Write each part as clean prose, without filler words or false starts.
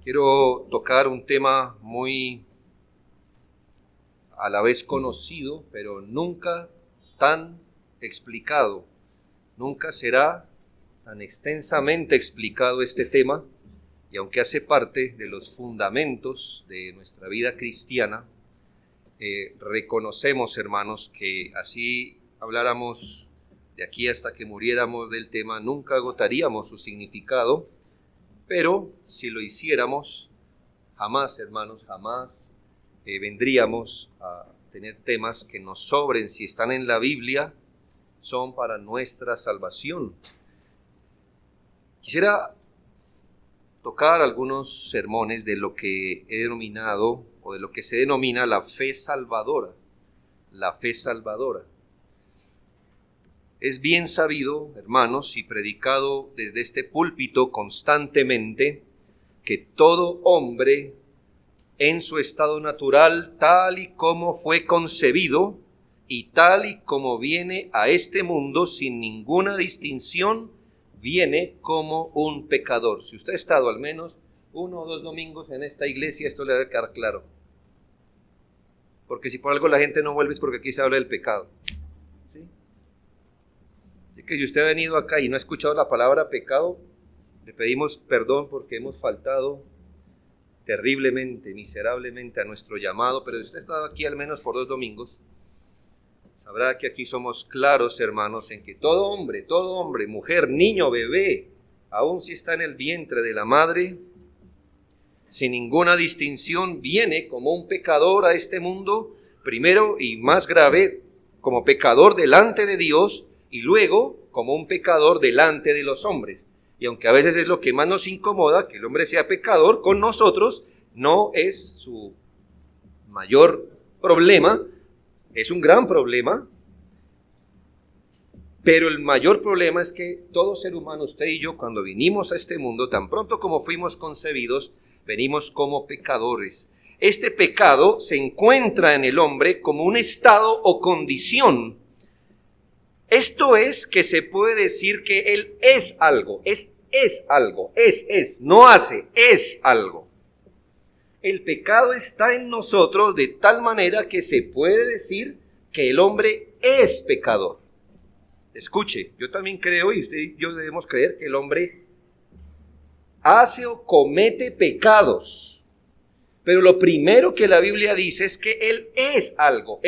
Quiero tocar un tema muy a la vez conocido, pero nunca tan explicado. Nunca será tan extensamente explicado este tema, y aunque hace parte de los fundamentos de nuestra vida cristiana, reconocemos, hermanos, que así habláramos de aquí hasta que muriéramos del tema, nunca agotaríamos su significado, pero si lo hiciéramos, jamás, hermanos, jamás vendríamos a tener temas que nos sobren. Si están en la Biblia, son para nuestra salvación. Quisiera tocar algunos sermones de lo que he denominado, o de lo que se denomina la fe salvadora. La fe salvadora. Es bien sabido, hermanos, y predicado desde este púlpito constantemente, que todo hombre en su estado natural, tal y como fue concebido y tal y como viene a este mundo sin ninguna distinción, viene como un pecador. Si usted ha estado al menos 1 o 2 domingos en esta iglesia, esto le debe quedar claro. Porque si por algo la gente no vuelve es porque aquí se habla del pecado. ¿Sí? Así que si usted ha venido acá y no ha escuchado la palabra pecado, le pedimos perdón porque hemos faltado terriblemente, miserablemente a nuestro llamado, pero si usted ha estado aquí al menos por 2 domingos, sabrá que aquí somos claros, hermanos, en que todo hombre, mujer, niño, bebé, aun si está en el vientre de la madre, sin ninguna distinción, viene como un pecador a este mundo, primero y más grave, como pecador delante de Dios, y luego como un pecador delante de los hombres. Y aunque a veces es lo que más nos incomoda, que el hombre sea pecador con nosotros, no es su mayor problema, es un gran problema, pero el mayor problema es que todo ser humano, usted y yo, cuando vinimos a este mundo, tan pronto como fuimos concebidos, venimos como pecadores. Este pecado se encuentra en el hombre como un estado o condición. Esto es que se puede decir que él es algo, es algo, no hace, es algo. El pecado está en nosotros de tal manera que se puede decir que el hombre es pecador. Escuche, yo también creo, y usted y yo debemos creer, que el hombre hace o comete pecados. Pero lo primero que la Biblia dice es que él es algo,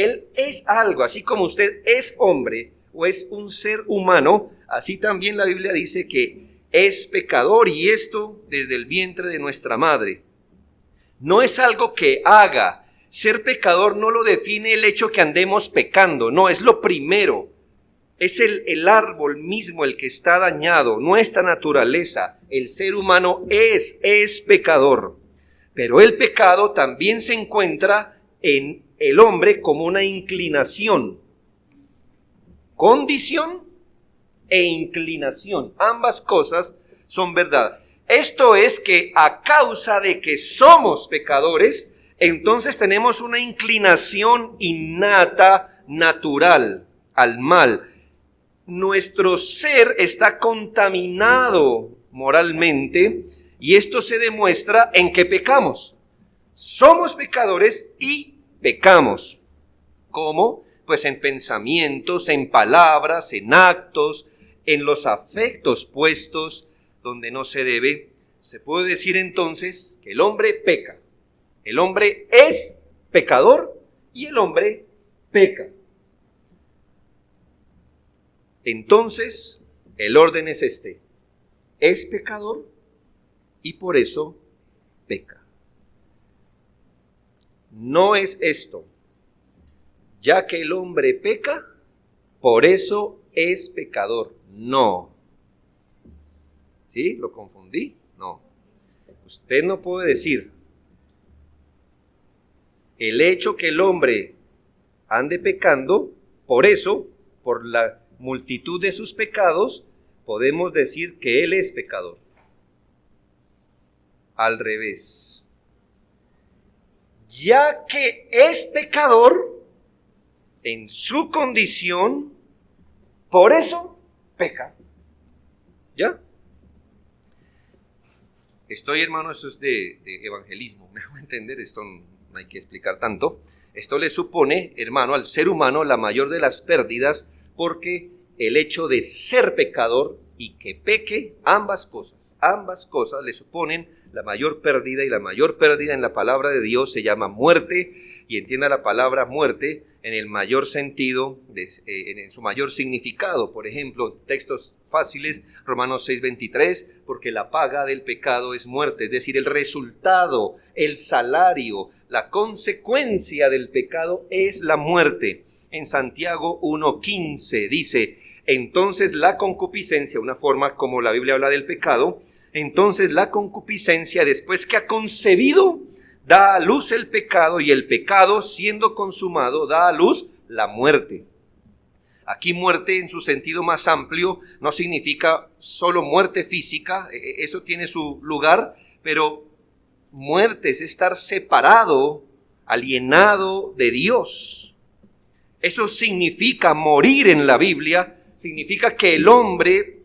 así como usted es hombre o es un ser humano, así también la Biblia dice que es pecador, y esto desde el vientre de nuestra madre. No es algo que haga. Ser pecador no lo define el hecho que andemos pecando, no, es lo primero. Es el árbol mismo el que está dañado, nuestra naturaleza. El ser humano es pecador. Pero el pecado también se encuentra en el hombre como una inclinación. Condición e inclinación. Ambas cosas son verdad. Esto es que a causa de que somos pecadores, entonces tenemos una inclinación innata, natural, al mal. Nuestro ser está contaminado moralmente, y esto se demuestra en que pecamos. Somos pecadores y pecamos. ¿Cómo? Pues en pensamientos, en palabras, en actos, en los afectos puestos donde no se debe. Se puede decir entonces que el hombre peca. El hombre es pecador y el hombre peca. Entonces, el orden es este: es pecador y por eso peca. No es esto: ya que el hombre peca, por eso es pecador. No. ¿Sí? ¿Lo confundí? No. Usted no puede decir: el hecho que el hombre ande pecando, por eso, por la multitud de sus pecados, podemos decir que él es pecador. Al revés. Ya que es pecador en su condición, por eso peca. ¿Ya? Estoy, hermano, esto es de evangelismo, me hago entender, esto no hay que explicar tanto. Esto le supone, hermano, al ser humano la mayor de las pérdidas, porque el hecho de ser pecador y que peque, ambas cosas le suponen la mayor pérdida, y la mayor pérdida en la palabra de Dios se llama muerte, y entienda la palabra muerte en el mayor sentido, en su mayor significado. Por ejemplo, textos fáciles, Romanos 6:23, porque la paga del pecado es muerte, es decir, el resultado, el salario, la consecuencia del pecado es la muerte. En Santiago 1:15 dice, entonces la concupiscencia, una forma como la Biblia habla del pecado, entonces la concupiscencia, después que ha concebido, da a luz el pecado, y el pecado, siendo consumado, da a luz la muerte. Aquí muerte en su sentido más amplio no significa solo muerte física, eso tiene su lugar, pero muerte es estar separado, alienado de Dios. Eso significa morir en la Biblia, significa que el hombre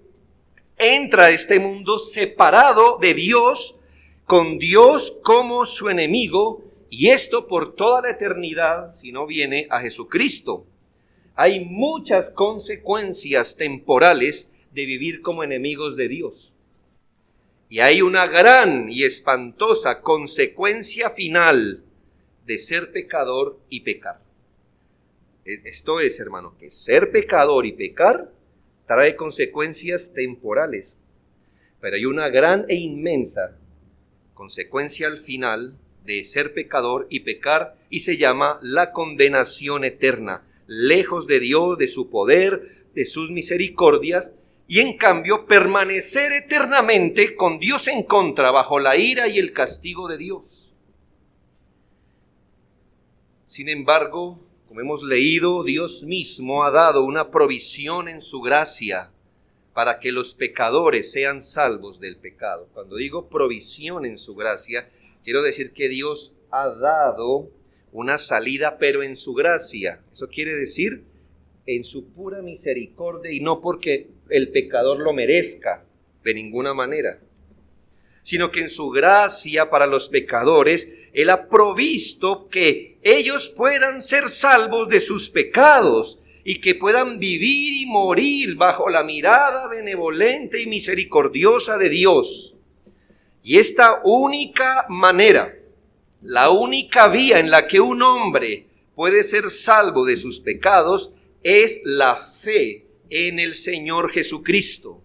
entra a este mundo separado de Dios, con Dios como su enemigo, y esto por toda la eternidad si no viene a Jesucristo. Hay muchas consecuencias temporales de vivir como enemigos de Dios. Y hay una gran y espantosa consecuencia final de ser pecador y pecar. Esto es, hermano, que ser pecador y pecar trae consecuencias temporales. Pero hay una gran e inmensa consecuencia al final de ser pecador y pecar, y se llama la condenación eterna, lejos de Dios, de su poder, de sus misericordias, y en cambio permanecer eternamente con Dios en contra, bajo la ira y el castigo de Dios. Sin embargo, como hemos leído, Dios mismo ha dado una provisión en su gracia para que los pecadores sean salvos del pecado. Cuando digo provisión en su gracia, quiero decir que Dios ha dado una salida, pero en su gracia. Eso quiere decir en su pura misericordia, y no porque el pecador lo merezca de ninguna manera, sino que en su gracia para los pecadores, Él ha provisto que ellos puedan ser salvos de sus pecados y que puedan vivir y morir bajo la mirada benevolente y misericordiosa de Dios. Y esta única manera, la única vía en la que un hombre puede ser salvo de sus pecados, es la fe en el Señor Jesucristo.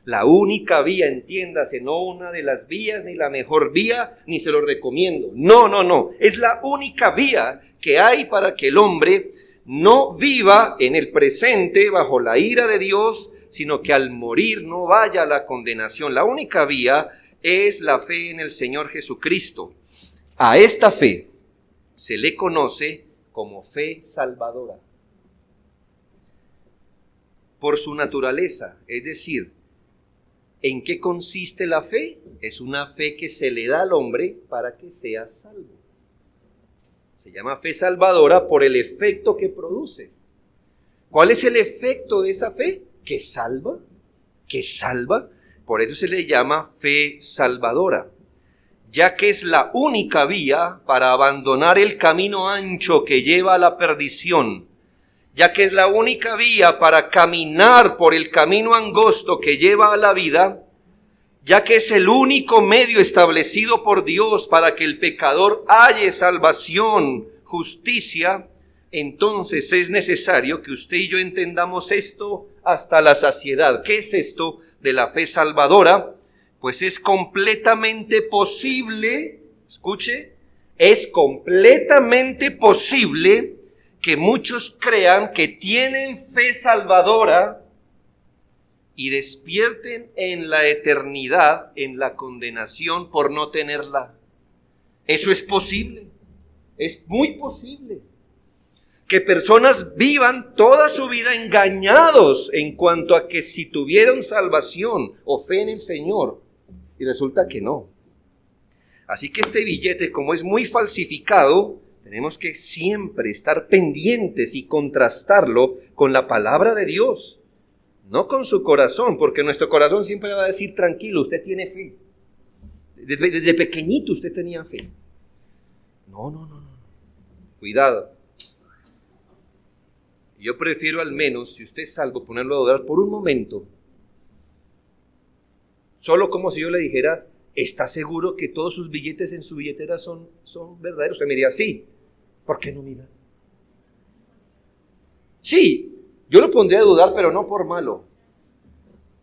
La única vía, entiéndase, no una de las vías, ni la mejor vía, ni se lo recomiendo. No. Es la única vía que hay para que el hombre no viva en el presente bajo la ira de Dios, sino que al morir no vaya a la condenación. La única vía es la fe en el Señor Jesucristo. A esta fe se le conoce como fe salvadora. Por su naturaleza, es decir, ¿en qué consiste la fe? Es una fe que se le da al hombre para que sea salvo. Se llama fe salvadora por el efecto que produce. ¿Cuál es el efecto de esa fe? Que salva, Por eso se le llama fe salvadora, ya que es la única vía para abandonar el camino ancho que lleva a la perdición, ya que es la única vía para caminar por el camino angosto que lleva a la vida, ya que es el único medio establecido por Dios para que el pecador halle salvación, justicia. Entonces es necesario que usted y yo entendamos esto hasta la saciedad. ¿Qué es esto de la fe salvadora? Pues es completamente posible, escuche, es completamente posible que muchos crean que tienen fe salvadora y despierten en la eternidad, en la condenación por no tenerla. Eso es posible, es muy posible. Que personas vivan toda su vida engañados en cuanto a que si tuvieron salvación o fe en el Señor, y resulta que no. Así que este billete, como es muy falsificado, tenemos que siempre estar pendientes y contrastarlo con la palabra de Dios, no con su corazón, porque nuestro corazón siempre va a decir, tranquilo, usted tiene fe. Desde pequeñito usted tenía fe. No. Cuidado. Yo prefiero al menos, si usted es salvo, ponerlo a dudar por un momento. Solo como si yo le dijera, ¿está seguro que todos sus billetes en su billetera son verdaderos? Usted me diría, sí. ¿Por qué no mira? Sí, yo lo pondría a dudar, pero no por malo.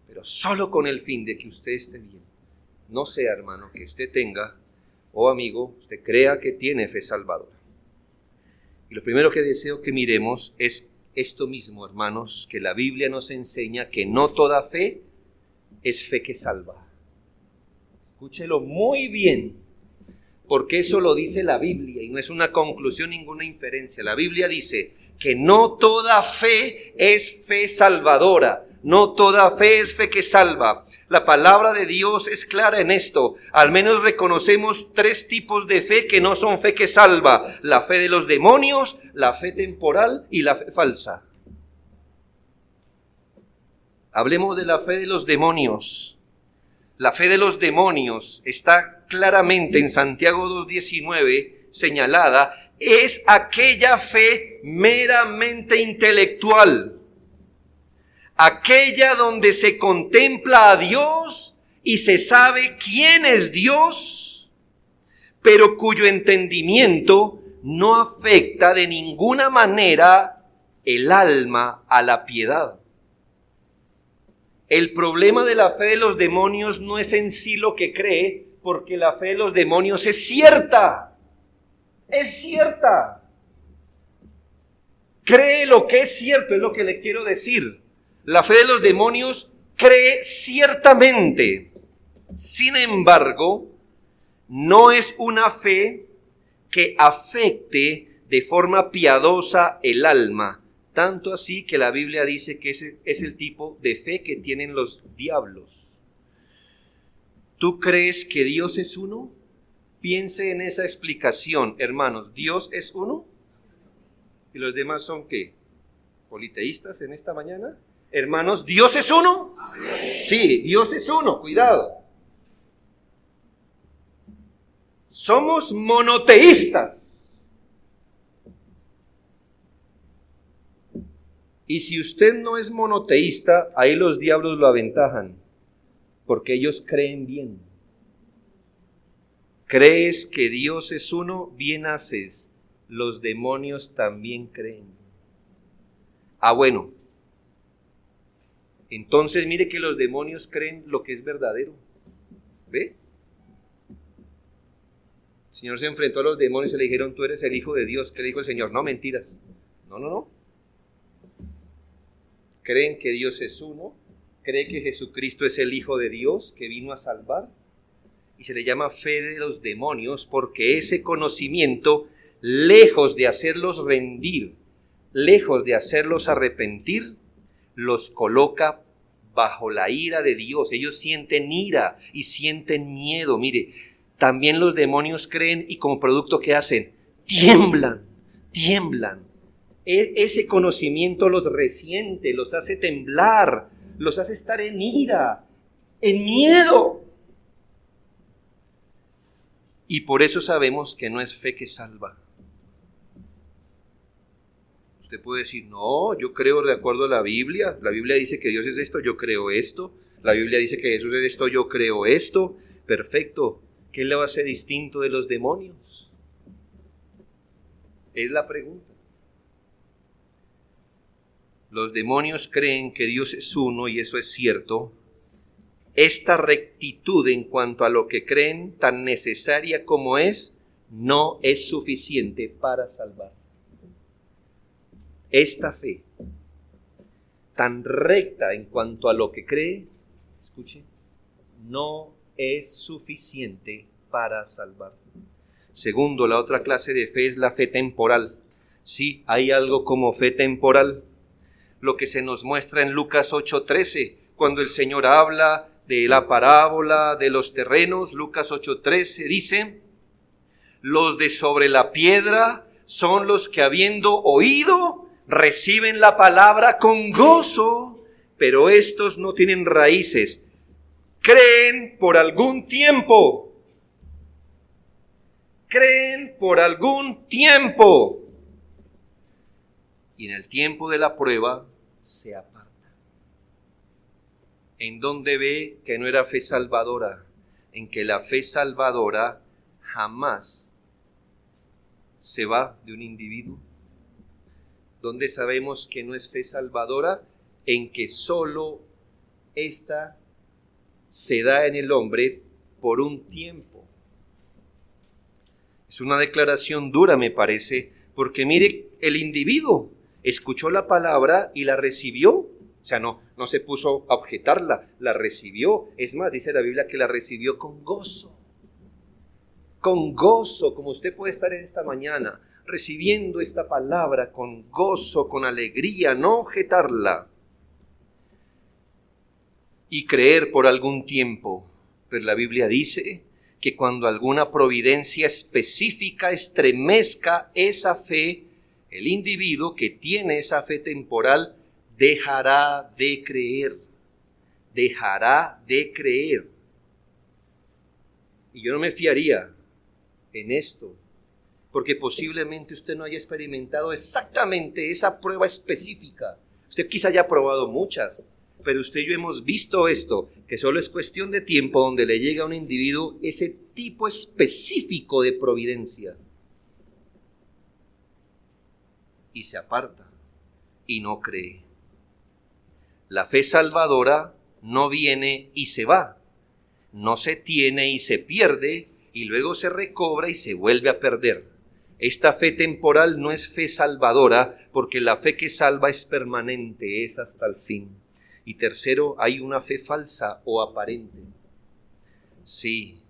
Pero solo con el fin de que usted esté bien. No sea, hermano, que usted tenga, amigo, usted crea que tiene fe salvadora. Y lo primero que deseo que miremos es esto mismo, hermanos, que la Biblia nos enseña que no toda fe es fe que salva. Escúchelo muy bien, porque eso lo dice la Biblia y no es una conclusión, ninguna inferencia. La Biblia dice que no toda fe es fe salvadora. No toda fe es fe que salva. La palabra de Dios es clara en esto. Al menos reconocemos 3 tipos de fe que no son fe que salva. La fe de los demonios, la fe temporal y la fe falsa. Hablemos de la fe de los demonios. La fe de los demonios está claramente en Santiago 2:19 señalada. Es aquella fe meramente intelectual. Aquella donde se contempla a Dios y se sabe quién es Dios, pero cuyo entendimiento no afecta de ninguna manera el alma a la piedad. El problema de la fe de los demonios no es en sí lo que cree, porque la fe de los demonios es cierta. Es cierta. Cree lo que es cierto, es lo que le quiero decir. La fe de los demonios cree ciertamente. Sin embargo, no es una fe que afecte de forma piadosa el alma. Tanto así que la Biblia dice que ese es el tipo de fe que tienen los diablos. ¿Tú crees que Dios es uno? Piense en esa explicación, hermanos. ¿Dios es uno? ¿Y los demás son qué? ¿Politeístas en esta mañana? Hermanos, ¿Dios es uno? Sí, Dios es uno, cuidado. Somos monoteístas. Y si usted no es monoteísta, ahí los diablos lo aventajan, porque ellos creen bien. ¿Crees que Dios es uno? Bien haces. Los demonios también creen. Bueno. Entonces mire que los demonios creen lo que es verdadero. ¿Ve? El Señor se enfrentó a los demonios y le dijeron, tú eres el Hijo de Dios. ¿Qué dijo el Señor? No, mentiras. No. Creen que Dios es uno. Creen que Jesucristo es el Hijo de Dios que vino a salvar. Y se le llama fe de los demonios porque ese conocimiento, lejos de hacerlos rendir, lejos de hacerlos arrepentir, los coloca bajo la ira de Dios. Ellos sienten ira y sienten miedo. Mire, también los demonios creen y como producto ¿qué hacen? Tiemblan. Ese conocimiento los resiente, los hace temblar, los hace estar en ira, en miedo. Y por eso sabemos que no es fe que salva. Usted puede decir, no, yo creo de acuerdo a la Biblia. La Biblia dice que Dios es esto, yo creo esto. La Biblia dice que Jesús es esto, yo creo esto. Perfecto. ¿Qué le hace distinto de los demonios? Es la pregunta. Los demonios creen que Dios es uno y eso es cierto. Esta rectitud en cuanto a lo que creen, tan necesaria como es, no es suficiente para salvar. Esta fe, tan recta en cuanto a lo que cree, escuche, no es suficiente para salvar. Segundo, la otra clase de fe es la fe temporal. Sí, hay algo como fe temporal. Lo que se nos muestra en Lucas 8:13, cuando el Señor habla de la parábola de los terrenos. Lucas 8:13 dice, los de sobre la piedra son los que habiendo oído, reciben la palabra con gozo, pero estos no tienen raíces. Creen por algún tiempo, creen por algún tiempo. Y en el tiempo de la prueba se apartan. ¿En dónde ve que no era fe salvadora? En que la fe salvadora jamás se va de un individuo. ¿Dónde sabemos que no es fe salvadora? En que solo esta se da en el hombre por un tiempo. Es una declaración dura, me parece, porque mire, el individuo escuchó la palabra y la recibió. O sea, no se puso a objetarla, la recibió. Es más, dice la Biblia que la recibió con gozo. Con gozo, como usted puede estar en esta mañana, recibiendo esta palabra con gozo, con alegría, no objetarla. Y creer por algún tiempo. Pero la Biblia dice que cuando alguna providencia específica estremezca esa fe, el individuo que tiene esa fe temporal dejará de creer. Dejará de creer. Y yo no me fiaría en esto, porque posiblemente usted no haya experimentado exactamente esa prueba específica. Usted quizá haya probado muchas, pero usted y yo hemos visto esto, que solo es cuestión de tiempo donde le llega a un individuo ese tipo específico de providencia. Y se aparta y no cree. La fe salvadora no viene y se va, no se tiene y se pierde, y luego se recobra y se vuelve a perder. Esta fe temporal no es fe salvadora, porque la fe que salva es permanente, es hasta el fin. Y tercero, hay una fe falsa o aparente. Sí,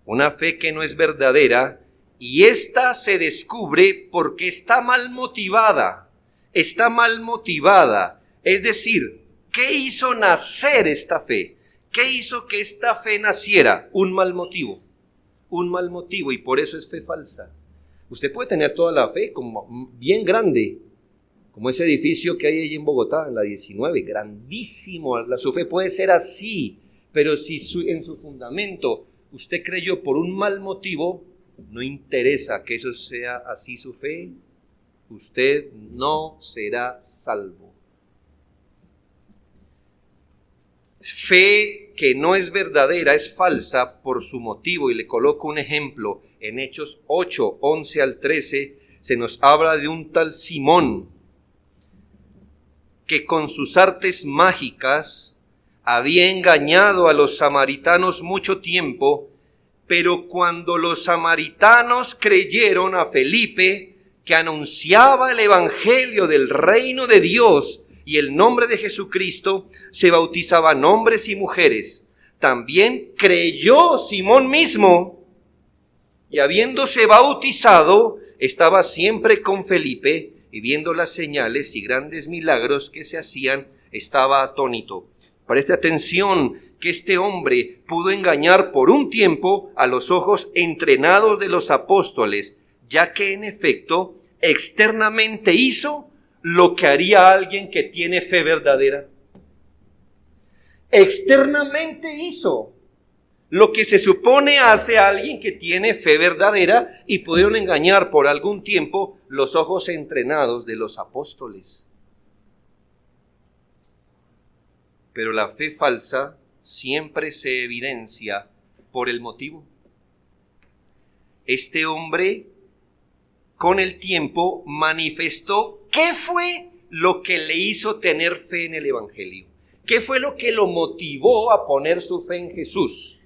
una fe que no es verdadera, y esta se descubre porque está mal motivada. Está mal motivada. Es decir, ¿qué hizo nacer esta fe? ¿Qué hizo que esta fe naciera? Un mal motivo. Un mal motivo, y por eso es fe falsa. Usted puede tener toda la fe como bien grande, como ese edificio que hay ahí en Bogotá, en la 19, grandísimo. Su fe puede ser así, pero si en su fundamento usted creyó por un mal motivo, no interesa que eso sea así su fe, usted no será salvo. Fe que no es verdadera, es falsa por su motivo, y le coloco un ejemplo. En Hechos 8, 11 al 13, se nos habla de un tal Simón, que con sus artes mágicas había engañado a los samaritanos mucho tiempo, pero cuando los samaritanos creyeron a Felipe, que anunciaba el evangelio del reino de Dios y el nombre de Jesucristo, se bautizaban hombres y mujeres. También creyó Simón mismo, y habiéndose bautizado, estaba siempre con Felipe, y viendo las señales y grandes milagros que se hacían, estaba atónito. Preste atención que este hombre pudo engañar por un tiempo a los ojos entrenados de los apóstoles, ya que en efecto externamente hizo lo que haría alguien que tiene fe verdadera. Externamente hizo lo que se supone hace alguien que tiene fe verdadera, y pudieron engañar por algún tiempo los ojos entrenados de los apóstoles. Pero la fe falsa siempre se evidencia por el motivo. Este hombre, con el tiempo, manifestó qué fue lo que le hizo tener fe en el evangelio. ¿Qué fue lo que lo motivó a poner su fe en Jesús?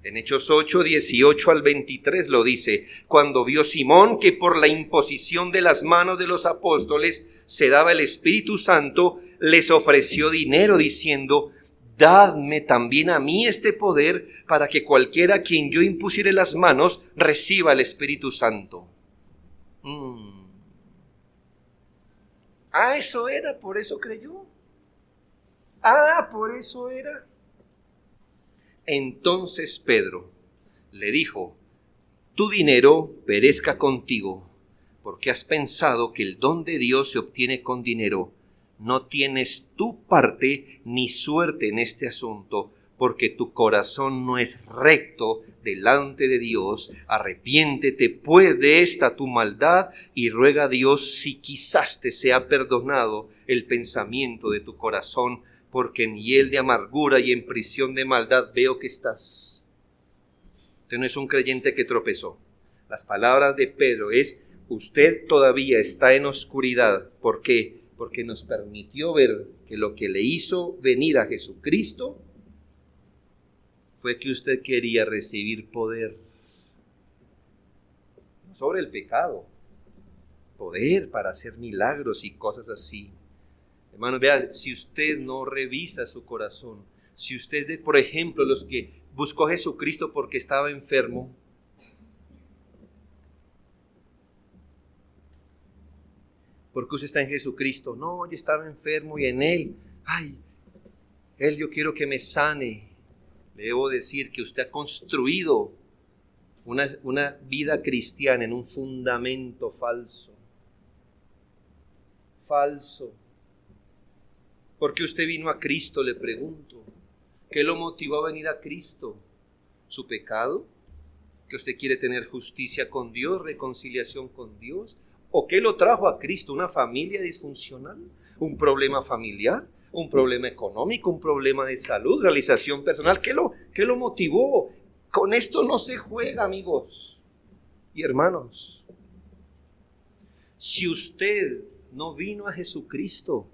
En Hechos 8, 18 al 23 lo dice: cuando vio Simón que por la imposición de las manos de los apóstoles se daba el Espíritu Santo, les ofreció dinero diciendo: dadme también a mí este poder, para que cualquiera a quien yo impusiere las manos reciba el Espíritu Santo. Eso era, por eso creyó. Por eso era. Entonces Pedro le dijo: tu dinero perezca contigo, porque has pensado que el don de Dios se obtiene con dinero. No tienes tu parte ni suerte en este asunto, porque tu corazón no es recto delante de Dios, arrepiéntete pues de esta tu maldad y ruega a Dios si quizás te sea perdonado el pensamiento de tu corazón, porque en hiel de amargura y en prisión de maldad veo que estás. Usted no es un creyente que tropezó. Las palabras de Pedro es: usted todavía está en oscuridad. ¿Por qué? Porque nos permitió ver que lo que le hizo venir a Jesucristo fue que usted quería recibir poder sobre el pecado, poder para hacer milagros y cosas así. Hermanos, vea, si usted no revisa su corazón, si usted es de, por ejemplo, los que buscó a Jesucristo porque estaba enfermo, ¿por qué usted está en Jesucristo? No, yo estaba enfermo y en Él, Él yo quiero que me sane. Le debo decir que usted ha construido una vida cristiana en un fundamento falso. Falso. ¿Por qué usted vino a Cristo? Le pregunto. ¿Qué lo motivó a venir a Cristo? ¿Su pecado? ¿Que usted quiere tener justicia con Dios, reconciliación con Dios? ¿O qué lo trajo a Cristo? ¿Una familia disfuncional? ¿Un problema familiar? ¿Un problema económico? ¿Un problema de salud? ¿Realización personal? ¿Qué lo motivó? Con esto no se juega, amigos y hermanos. Si usted no vino a Jesucristo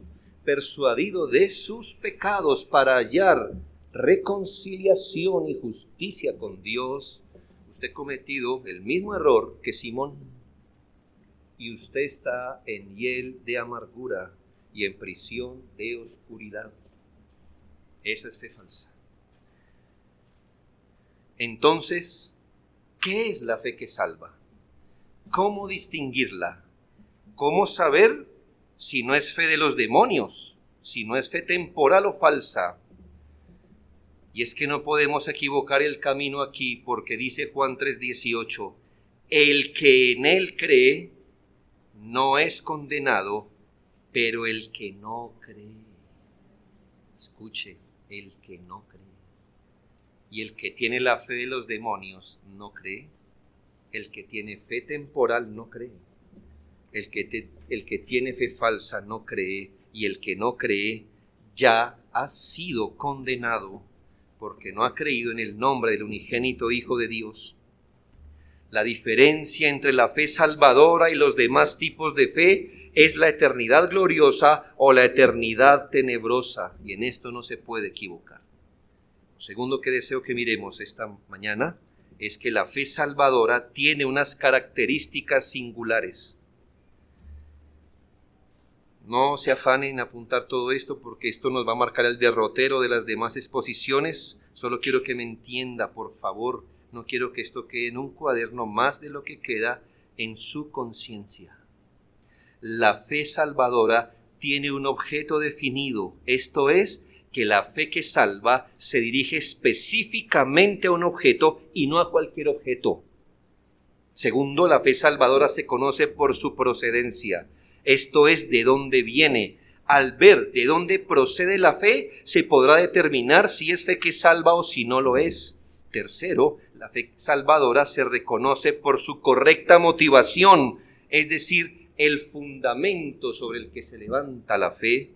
persuadido de sus pecados para hallar reconciliación y justicia con Dios, usted ha cometido el mismo error que Simón. Y usted está en hiel de amargura y en prisión de oscuridad. Esa es fe falsa. Entonces, ¿qué es la fe que salva? ¿Cómo distinguirla? ¿Cómo saber si no es fe de los demonios? Si no es fe temporal o falsa. Y es que no podemos equivocar el camino aquí, porque dice Juan 3:18, el que en él cree no es condenado, pero el que no cree, escuche, el que no cree. Y el que tiene la fe de los demonios no cree. El que tiene fe temporal no cree. El que tiene fe falsa no cree. Y el que no cree ya ha sido condenado porque no ha creído en el nombre del unigénito Hijo de Dios. La diferencia entre la fe salvadora y los demás tipos de fe es la eternidad gloriosa o la eternidad tenebrosa, y en esto no se puede equivocar. Lo segundo que deseo que miremos esta mañana es que la fe salvadora tiene unas características singulares. No se afanen en apuntar todo esto, porque esto nos va a marcar el derrotero de las demás exposiciones. Solo quiero que me entienda, por favor. No quiero que esto quede en un cuaderno más de lo que queda en su conciencia. La fe salvadora tiene un objeto definido. Esto es, que la fe que salva se dirige específicamente a un objeto y no a cualquier objeto. Segundo, la fe salvadora se conoce por su procedencia. Esto es, de dónde viene. Al ver de dónde procede la fe, se podrá determinar si es fe que salva o si no lo es. Tercero, la fe salvadora se reconoce por su correcta motivación, es decir, el fundamento sobre el que se levanta la fe.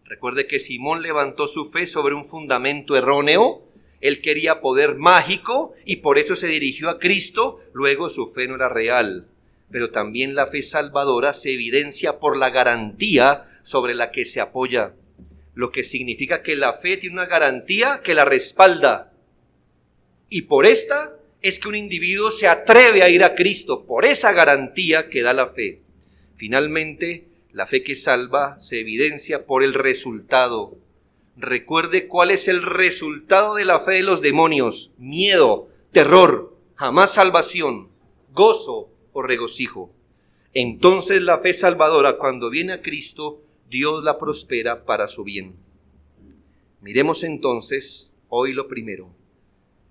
Recuerde que Simón levantó su fe sobre un fundamento erróneo. Él quería poder mágico y por eso se dirigió a Cristo. Luego su fe no era real. Pero también la fe salvadora se evidencia por la garantía sobre la que se apoya. Lo que significa que la fe tiene una garantía que la respalda. Y por esta es que un individuo se atreve a ir a Cristo, por esa garantía que da la fe. Finalmente, la fe que salva se evidencia por el resultado. Recuerde cuál es el resultado de la fe de los demonios: miedo, terror, jamás salvación, gozo o regocijo. Entonces la fe salvadora, cuando viene a Cristo, Dios la prospera para su bien. Miremos entonces hoy lo primero.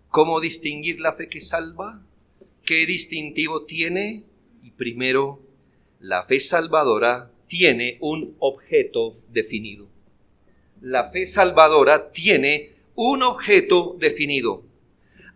¿Cómo distinguir la fe que salva? ¿Qué distintivo tiene? Y primero, la fe salvadora tiene un objeto definido. La fe salvadora tiene un objeto definido.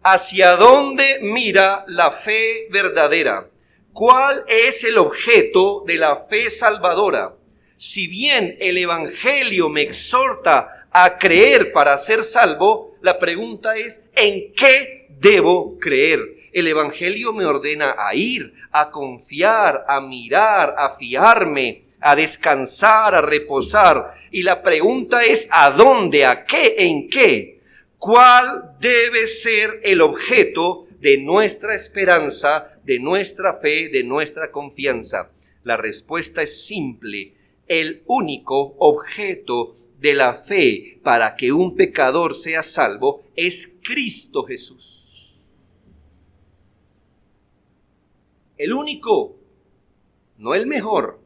¿Hacia dónde mira la fe verdadera? ¿Cuál es el objeto de la fe salvadora? Si bien el Evangelio me exhorta a creer para ser salvo, la pregunta es, ¿en qué debo creer? El Evangelio me ordena a ir, a confiar, a mirar, a fiarme, a descansar, a reposar. Y la pregunta es, ¿a dónde? ¿A qué? ¿En qué? ¿Cuál debe ser el objeto de nuestra esperanza, de nuestra fe, de nuestra confianza? La respuesta es simple. El único objeto de la fe para que un pecador sea salvo es Cristo Jesús. El único, no el mejor,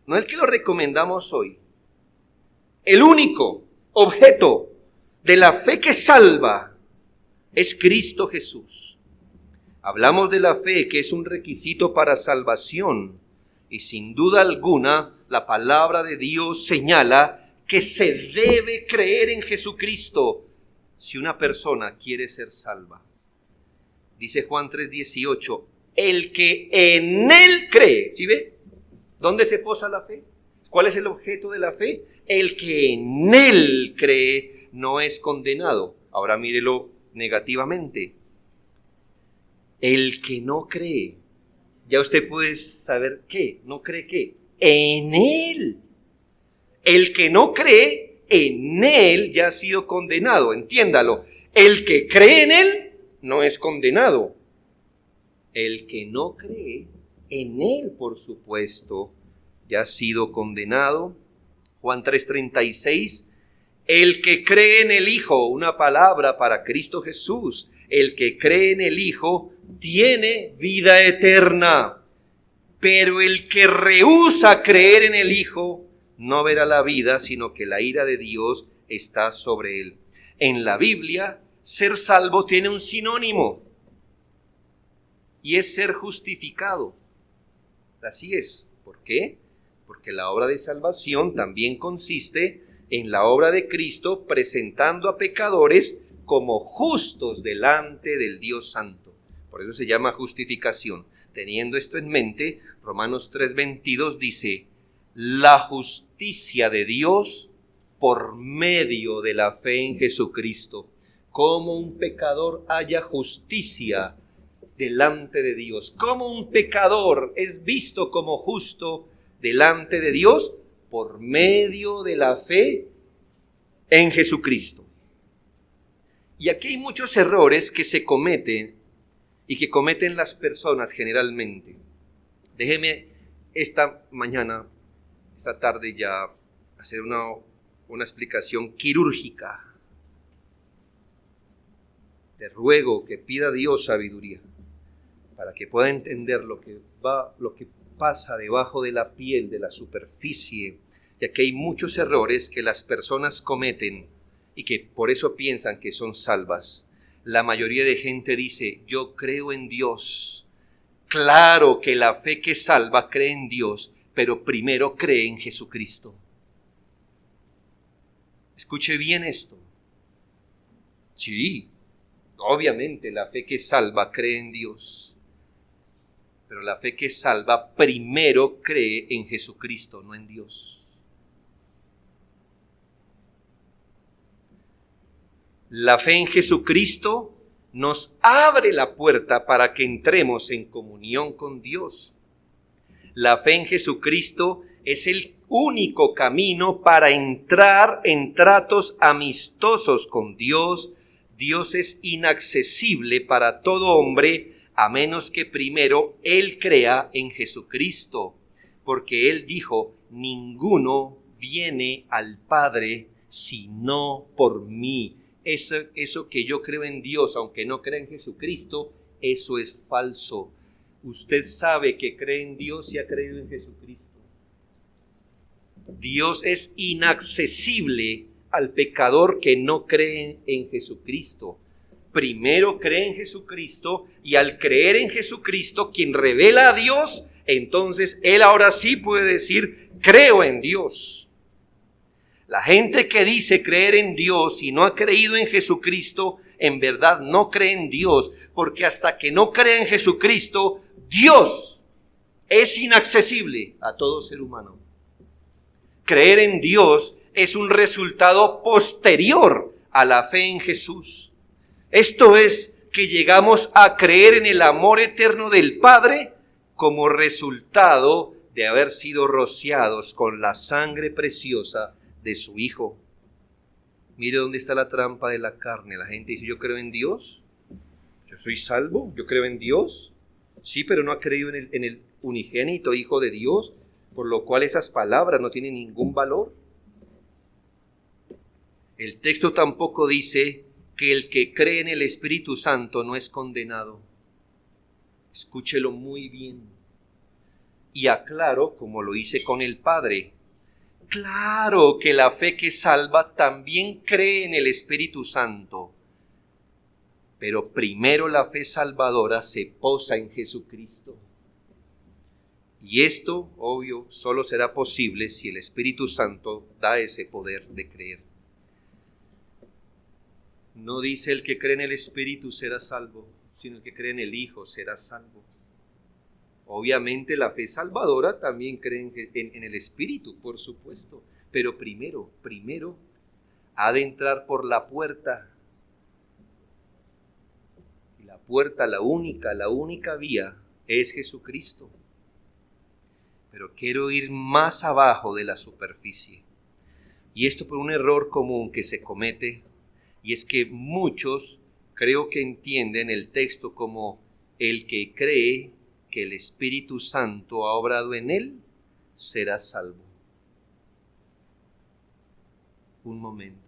no el que lo recomendamos hoy. El único objeto de la fe que salva es Cristo Jesús. Hablamos de la fe, que es un requisito para salvación, y sin duda alguna la palabra de Dios señala que se debe creer en Jesucristo si una persona quiere ser salva. Dice Juan 3:18, el que en Él cree, ¿sí ve? ¿Dónde se posa la fe? ¿Cuál es el objeto de la fe? El que en Él cree no es condenado. Ahora mírelo negativamente. El que no cree, ya usted puede saber qué, no cree qué, en Él. El que no cree, en Él ya ha sido condenado, entiéndalo. El que cree en Él no es condenado. El que no cree en Él, por supuesto, ya ha sido condenado. Juan 3:36, el que cree en el Hijo, una palabra para Cristo Jesús, el que cree en el Hijo tiene vida eterna, pero el que rehúsa creer en el Hijo no verá la vida, sino que la ira de Dios está sobre él. En la Biblia, ser salvo tiene un sinónimo, y es ser justificado. Así es. ¿Por qué? Porque la obra de salvación también consiste en la obra de Cristo presentando a pecadores como justos delante del Dios Santo. Por eso se llama justificación. Teniendo esto en mente, Romanos 3:22 dice, la justicia de Dios por medio de la fe en Jesucristo. Cómo un pecador haya justicia delante de Dios. Cómo un pecador es visto como justo delante de Dios por medio de la fe en Jesucristo. Y aquí hay muchos errores que se cometen y que cometen las personas generalmente. Déjeme esta tarde ya hacer una explicación quirúrgica. Le ruego que pida a Dios sabiduría para que pueda entender lo que pasa debajo de la piel, de la superficie, ya que hay muchos errores que las personas cometen y que por eso piensan que son salvas. La mayoría de gente dice, yo creo en Dios. Claro que la fe que salva cree en Dios, pero primero cree en Jesucristo. Escuche bien esto. Sí, obviamente la fe que salva cree en Dios, pero la fe que salva primero cree en Jesucristo, no en Dios. La fe en Jesucristo nos abre la puerta para que entremos en comunión con Dios. La fe en Jesucristo es el único camino para entrar en tratos amistosos con Dios. Dios es inaccesible para todo hombre a menos que primero Él crea en Jesucristo, porque Él dijo, ninguno viene al Padre sino por mí. Eso que yo creo en Dios, aunque no crea en Jesucristo, eso es falso. Usted sabe que cree en Dios y ha creído en Jesucristo. Dios es inaccesible al pecador que no cree en Jesucristo. Primero cree en Jesucristo y al creer en Jesucristo, quien revela a Dios, entonces él ahora sí puede decir, creo en Dios. La gente que dice creer en Dios y no ha creído en Jesucristo en verdad no cree en Dios, porque hasta que no cree en Jesucristo, Dios es inaccesible a todo ser humano. Creer en Dios es un resultado posterior a la fe en Jesús. Esto es que llegamos a creer en el amor eterno del Padre como resultado de haber sido rociados con la sangre preciosa de su Hijo. Mire dónde está la trampa de la carne. La gente dice, yo creo en Dios, yo soy salvo, yo creo en Dios. Sí, pero no ha creído en el unigénito Hijo de Dios, por lo cual esas palabras no tienen ningún valor. El texto tampoco dice que el que cree en el Espíritu Santo no es condenado. Escúchelo muy bien. Y aclaro, como lo hice con el Padre, claro que la fe que salva también cree en el Espíritu Santo, pero primero la fe salvadora se posa en Jesucristo. Y esto, obvio, solo será posible si el Espíritu Santo da ese poder de creer. No dice el que cree en el Espíritu será salvo, sino el que cree en el Hijo será salvo. Obviamente la fe salvadora también cree en el Espíritu, por supuesto. Pero primero ha de entrar por la puerta. Y la puerta, la única vía es Jesucristo. Pero quiero ir más abajo de la superficie. Y esto por un error común que se comete. Y es que muchos creo que entienden el texto como el que cree que el Espíritu Santo ha obrado en él, será salvo. Un momento.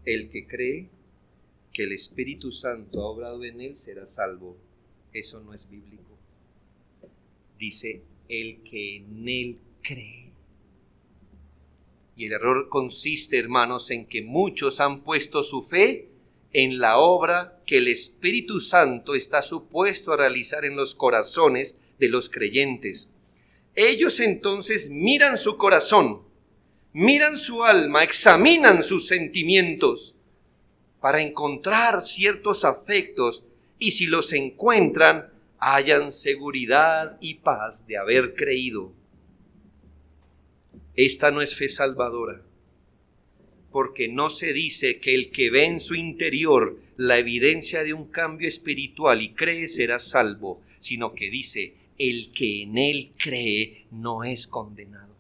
El que cree que el Espíritu Santo ha obrado en él, será salvo. Eso no es bíblico. Dice, el que en él cree. Y el error consiste, hermanos, en que muchos han puesto su fe en la obra que el Espíritu Santo está supuesto a realizar en los corazones de los creyentes. Ellos entonces miran su corazón, miran su alma, examinan sus sentimientos para encontrar ciertos afectos y si los encuentran, hallan seguridad y paz de haber creído. Esta no es fe salvadora. Porque no se dice que el que ve en su interior la evidencia de un cambio espiritual y cree será salvo, sino que dice, el que en él cree no es condenado.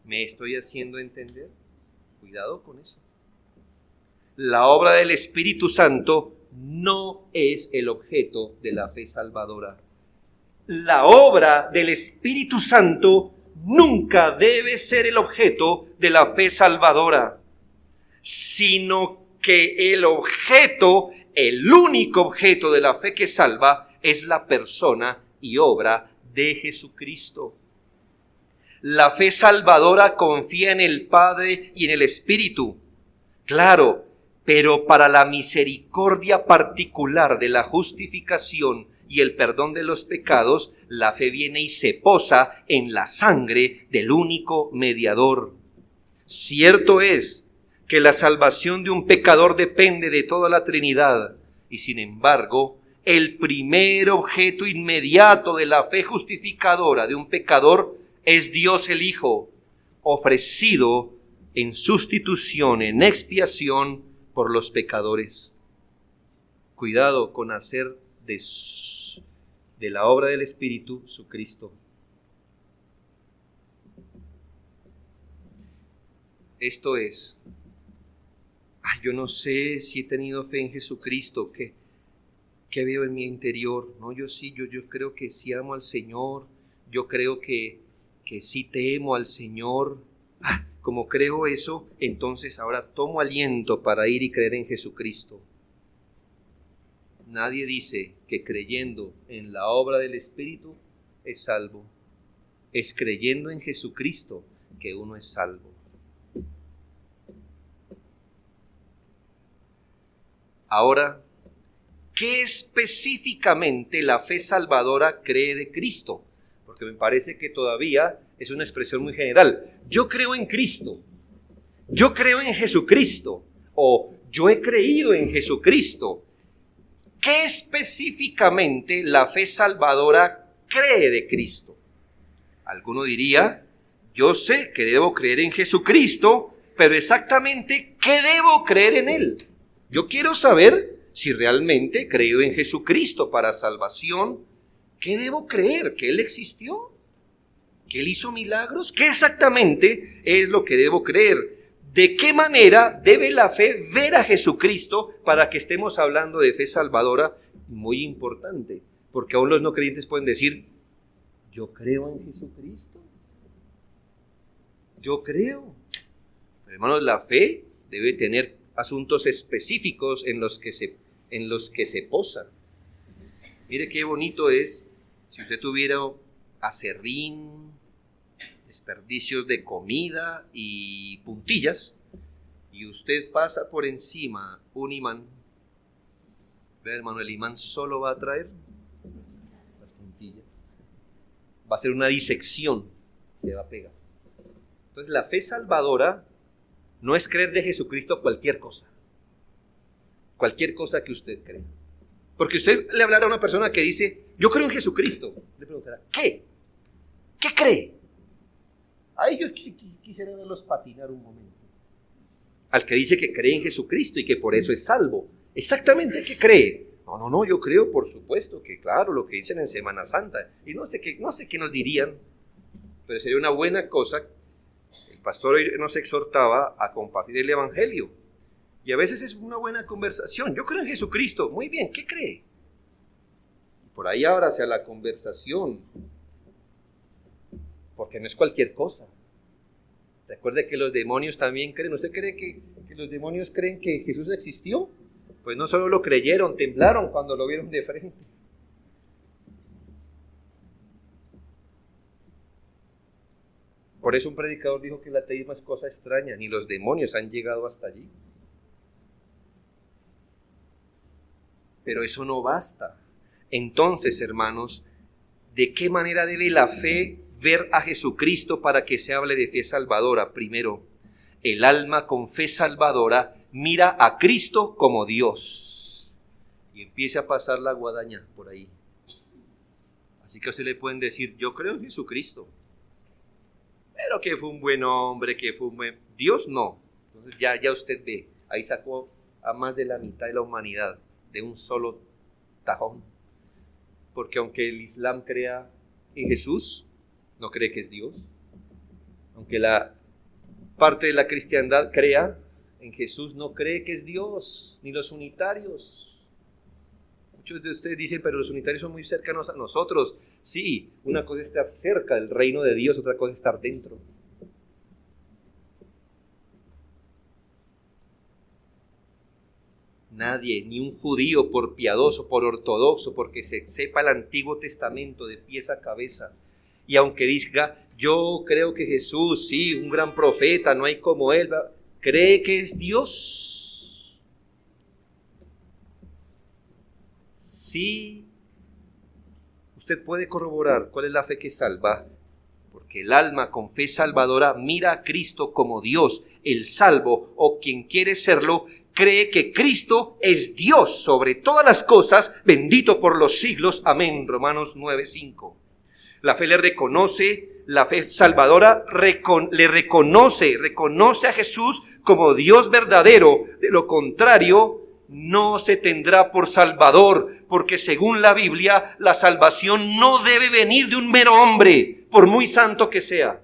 ¿Me estoy haciendo entender? Cuidado con eso. La obra del Espíritu Santo no es el objeto de la fe salvadora. La obra del Espíritu Santo nunca debe ser el objeto de la fe salvadora, sino que el único objeto de la fe que salva es la persona y obra de Jesucristo. La fe salvadora confía en el Padre y en el Espíritu, claro, pero para la misericordia particular de la justificación y el perdón de los pecados, la fe viene y se posa en la sangre del único mediador. Cierto es que la salvación de un pecador depende de toda la Trinidad, y sin embargo, el primer objeto inmediato de la fe justificadora de un pecador es Dios el Hijo, ofrecido en sustitución, en expiación por los pecadores. Cuidado con hacer de la obra del Espíritu su Cristo. Esto es, yo no sé si he tenido fe en Jesucristo, ¿qué veo en mi interior? No, yo sí, yo creo que sí amo al Señor, yo creo que sí temo al Señor. Como creo eso, entonces ahora tomo aliento para ir y creer en Jesucristo. Nadie dice que creyendo en la obra del Espíritu es salvo. Es creyendo en Jesucristo que uno es salvo. Ahora, ¿qué específicamente la fe salvadora cree de Cristo? Porque me parece que todavía es una expresión muy general. Yo creo en Cristo. yo creo en Jesucristo o yo he creído en Jesucristo. ¿Qué específicamente la fe salvadora cree de Cristo? Alguno diría, yo sé que debo creer en Jesucristo, pero exactamente ¿qué debo creer en Él? Yo quiero saber si realmente he creído en Jesucristo para salvación. ¿Qué debo creer? ¿Que Él existió? ¿Que Él hizo milagros? ¿Qué exactamente es lo que debo creer? ¿De qué manera debe la fe ver a Jesucristo para que estemos hablando de fe salvadora? Muy importante, porque aún los no creyentes pueden decir, yo creo en Jesucristo. Yo creo. Pero hermanos, la fe debe tener asuntos específicos en los que se posa. Mire qué bonito es si usted tuviera aserrín, desperdicios de comida y puntillas, y usted pasa por encima un imán. Ve, hermano, el imán solo va a traer las puntillas. Va a hacer una disección, se va a pegar. Entonces la fe salvadora no es creer de Jesucristo cualquier cosa que usted cree. Porque usted le hablará a una persona que dice, yo creo en Jesucristo. Le preguntará, ¿qué? ¿Qué cree? Ahí yo quisiera verlos patinar un momento. Al que dice que cree en Jesucristo y que por eso es salvo. Exactamente, ¿qué cree? No, yo creo, por supuesto, que claro, lo que dicen en Semana Santa. Y no sé qué nos dirían, pero sería una buena cosa. El pastor hoy nos exhortaba a compartir el Evangelio. Y a veces es una buena conversación. Yo creo en Jesucristo. Muy bien, ¿qué cree? Y por ahí ábrase a la conversación. Porque no es cualquier cosa. Recuerde que los demonios también creen. ¿Usted cree que los demonios creen que Jesús existió? Pues no solo lo creyeron, temblaron cuando lo vieron de frente. Por eso un predicador dijo que el ateísmo es cosa extraña. Ni los demonios han llegado hasta allí. Pero eso no basta. Entonces, hermanos, ¿de qué manera debe la fe ver a Jesucristo para que se hable de fe salvadora? Primero, el alma con fe salvadora mira a Cristo como Dios y empieza a pasar la guadaña por ahí. Así que a usted le pueden decir, yo creo en Jesucristo, pero que fue un buen hombre, que fue un buen... Dios no. Entonces ya usted ve, ahí sacó a más de la mitad de la humanidad de un solo tajón. Porque aunque el Islam crea en Jesús, no cree que es Dios. Aunque la parte de la cristiandad crea en Jesús, no cree que es Dios, ni los unitarios. Muchos de ustedes dicen, pero los unitarios son muy cercanos a nosotros. Sí, una cosa es estar cerca del reino de Dios, otra cosa es estar dentro. Nadie, ni un judío por piadoso, por ortodoxo, porque se sepa el Antiguo Testamento de pies a cabeza, y aunque diga, yo creo que Jesús, sí, un gran profeta, no hay como él, ¿cree que es Dios? Sí, usted puede corroborar cuál es la fe que salva, porque el alma con fe salvadora mira a Cristo como Dios, el salvo, o quien quiere serlo, cree que Cristo es Dios sobre todas las cosas, bendito por los siglos. Amén. Romanos 9:5. La fe le reconoce, la fe salvadora le reconoce a Jesús como Dios verdadero. De lo contrario, no se tendrá por Salvador, porque según la Biblia, la salvación no debe venir de un mero hombre, por muy santo que sea.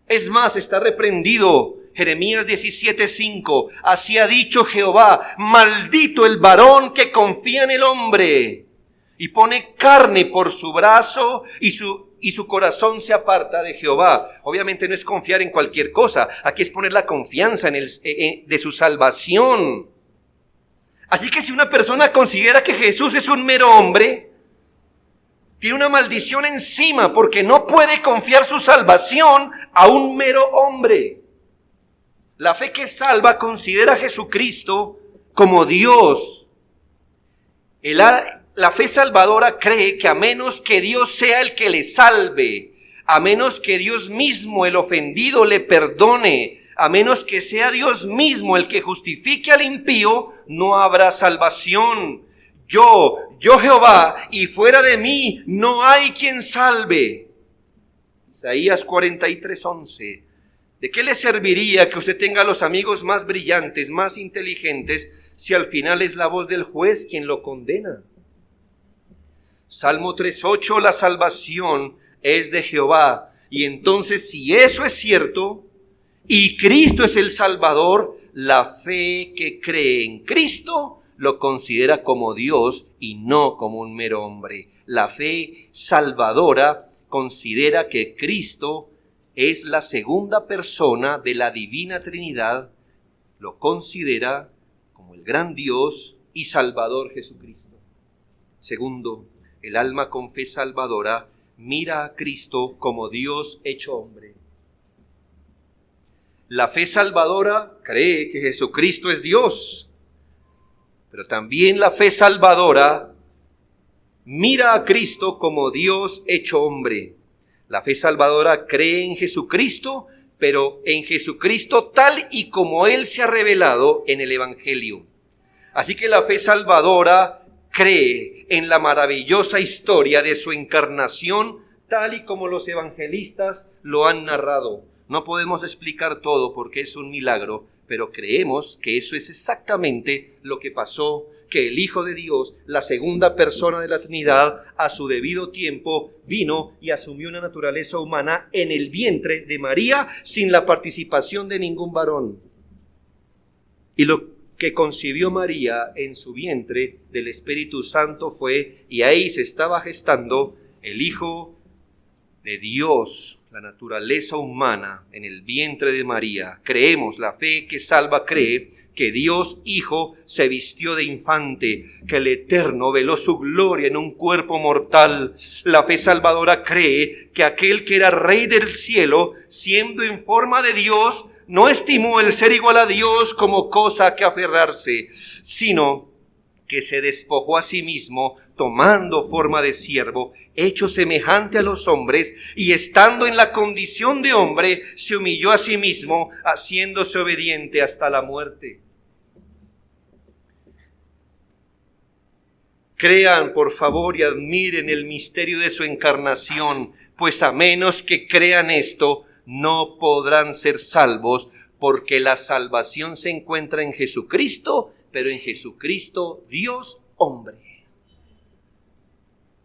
Es más, está reprendido. Jeremías 17:5, así ha dicho Jehová, maldito el varón que confía en el hombre y pone carne por su brazo y su corazón se aparta de Jehová. Obviamente no es confiar en cualquier cosa, aquí es poner la confianza de su salvación. Así que si una persona considera que Jesús es un mero hombre, tiene una maldición encima porque no puede confiar su salvación a un mero hombre. La fe que salva considera a Jesucristo como Dios. La fe salvadora cree que a menos que Dios sea el que le salve, a menos que Dios mismo, el ofendido, le perdone, A menos que sea Dios mismo el que justifique al impío, no habrá salvación. Yo Jehová, y fuera de mí no hay quien salve. Isaías 43:11. ¿De qué le serviría que usted tenga los amigos más brillantes, más inteligentes, si al final es la voz del juez quien lo condena? Salmo 3:8, la salvación es de Jehová. Y entonces, si eso es cierto, y Cristo es el Salvador, la fe que cree en Cristo lo considera como Dios y no como un mero hombre. La fe salvadora considera que Cristo es la segunda persona de la Divina Trinidad, lo considera como el gran Dios y Salvador Jesucristo. Segundo, el alma con fe salvadora mira a Cristo como Dios hecho hombre. La fe salvadora cree que Jesucristo es Dios, pero también la fe salvadora mira a Cristo como Dios hecho hombre. La fe salvadora cree en Jesucristo, pero en Jesucristo tal y como Él se ha revelado en el Evangelio. Así que la fe salvadora cree en la maravillosa historia de su encarnación, tal y como los evangelistas lo han narrado. No podemos explicar todo porque es un milagro, pero creemos que eso es exactamente lo que pasó, que el Hijo de Dios, la segunda persona de la Trinidad, a su debido tiempo vino y asumió una naturaleza humana en el vientre de María sin la participación de ningún varón. Y lo que concibió María en su vientre del Espíritu Santo fue, y ahí se estaba gestando el Hijo de Dios, la naturaleza humana en el vientre de María. Creemos, la fe que salva cree que Dios Hijo se vistió de infante, que el Eterno veló su gloria en un cuerpo mortal. La fe salvadora cree que aquel que era Rey del cielo, siendo en forma de Dios, no estimó el ser igual a Dios como cosa que aferrarse, sino que se despojó a sí mismo, tomando forma de siervo, hecho semejante a los hombres, y estando en la condición de hombre, se humilló a sí mismo, haciéndose obediente hasta la muerte. Crean, por favor, y admiren el misterio de su encarnación, pues a menos que crean esto, no podrán ser salvos, porque la salvación se encuentra en Jesucristo, pero en Jesucristo Dios hombre.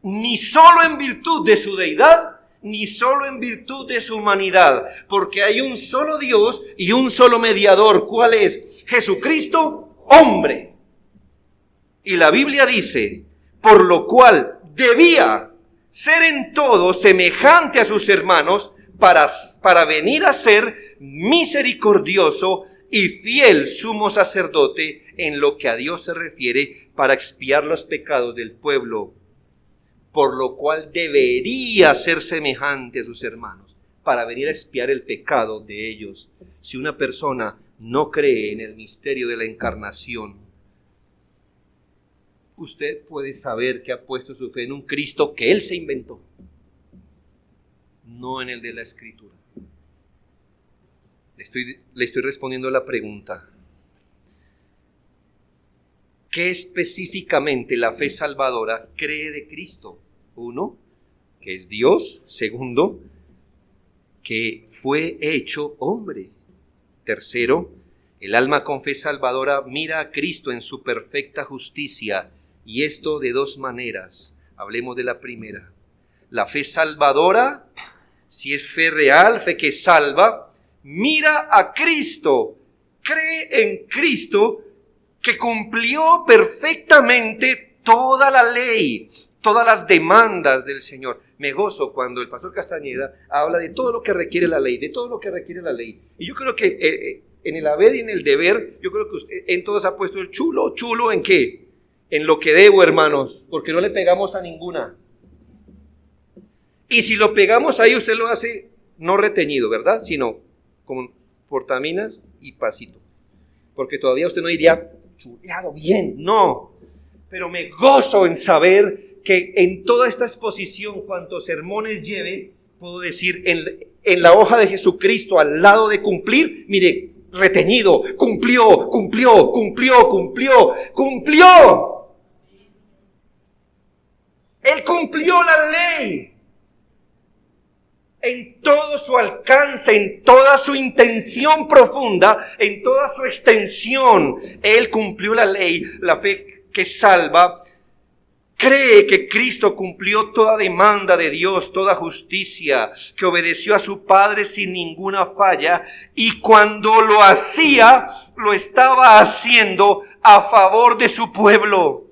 Ni solo en virtud de su deidad, ni solo en virtud de su humanidad, porque hay un solo Dios y un solo mediador. ¿Cuál es? Jesucristo hombre. Y la Biblia dice, por lo cual debía ser en todo semejante a sus hermanos, para venir a ser misericordioso y fiel sumo sacerdote en lo que a Dios se refiere, para expiar los pecados del pueblo, por lo cual debería ser semejante a sus hermanos, para venir a expiar el pecado de ellos. Si una persona no cree en el misterio de la encarnación, usted puede saber que ha puesto su fe en un Cristo que Él se inventó, no en el de la Escritura. Le estoy respondiendo a la pregunta: ¿qué específicamente la fe salvadora cree de Cristo? Uno, que es Dios. Segundo, que fue hecho hombre. Tercero, el alma con fe salvadora mira a Cristo en su perfecta justicia, y esto de dos maneras. Hablemos de la primera. La fe salvadora, si es fe real, fe que salva, mira a Cristo, cree en Cristo, que cumplió perfectamente toda la ley, todas las demandas del Señor. Me gozo cuando el pastor Castañeda habla de todo lo que requiere la ley, de todo lo que requiere la ley. Y yo creo que en el haber y en el deber, yo creo que usted en todos ha puesto el chulo. ¿Chulo en qué? En lo que debo, hermanos, porque no le pegamos a ninguna. Y si lo pegamos ahí, usted lo hace no reteñido, ¿verdad? Sino con portaminas y pasito. Porque todavía usted no diría chuleado bien, no. Pero me gozo en saber que en toda esta exposición, cuantos sermones lleve, puedo decir, en la hoja de Jesucristo al lado de cumplir, mire, retenido, cumplió. Él cumplió la ley en todo su alcance, en toda su intención profunda, en toda su extensión. Él cumplió la ley. La fe que salva cree que Cristo cumplió toda demanda de Dios, toda justicia, que obedeció a su Padre sin ninguna falla, y cuando lo hacía, lo estaba haciendo a favor de su pueblo.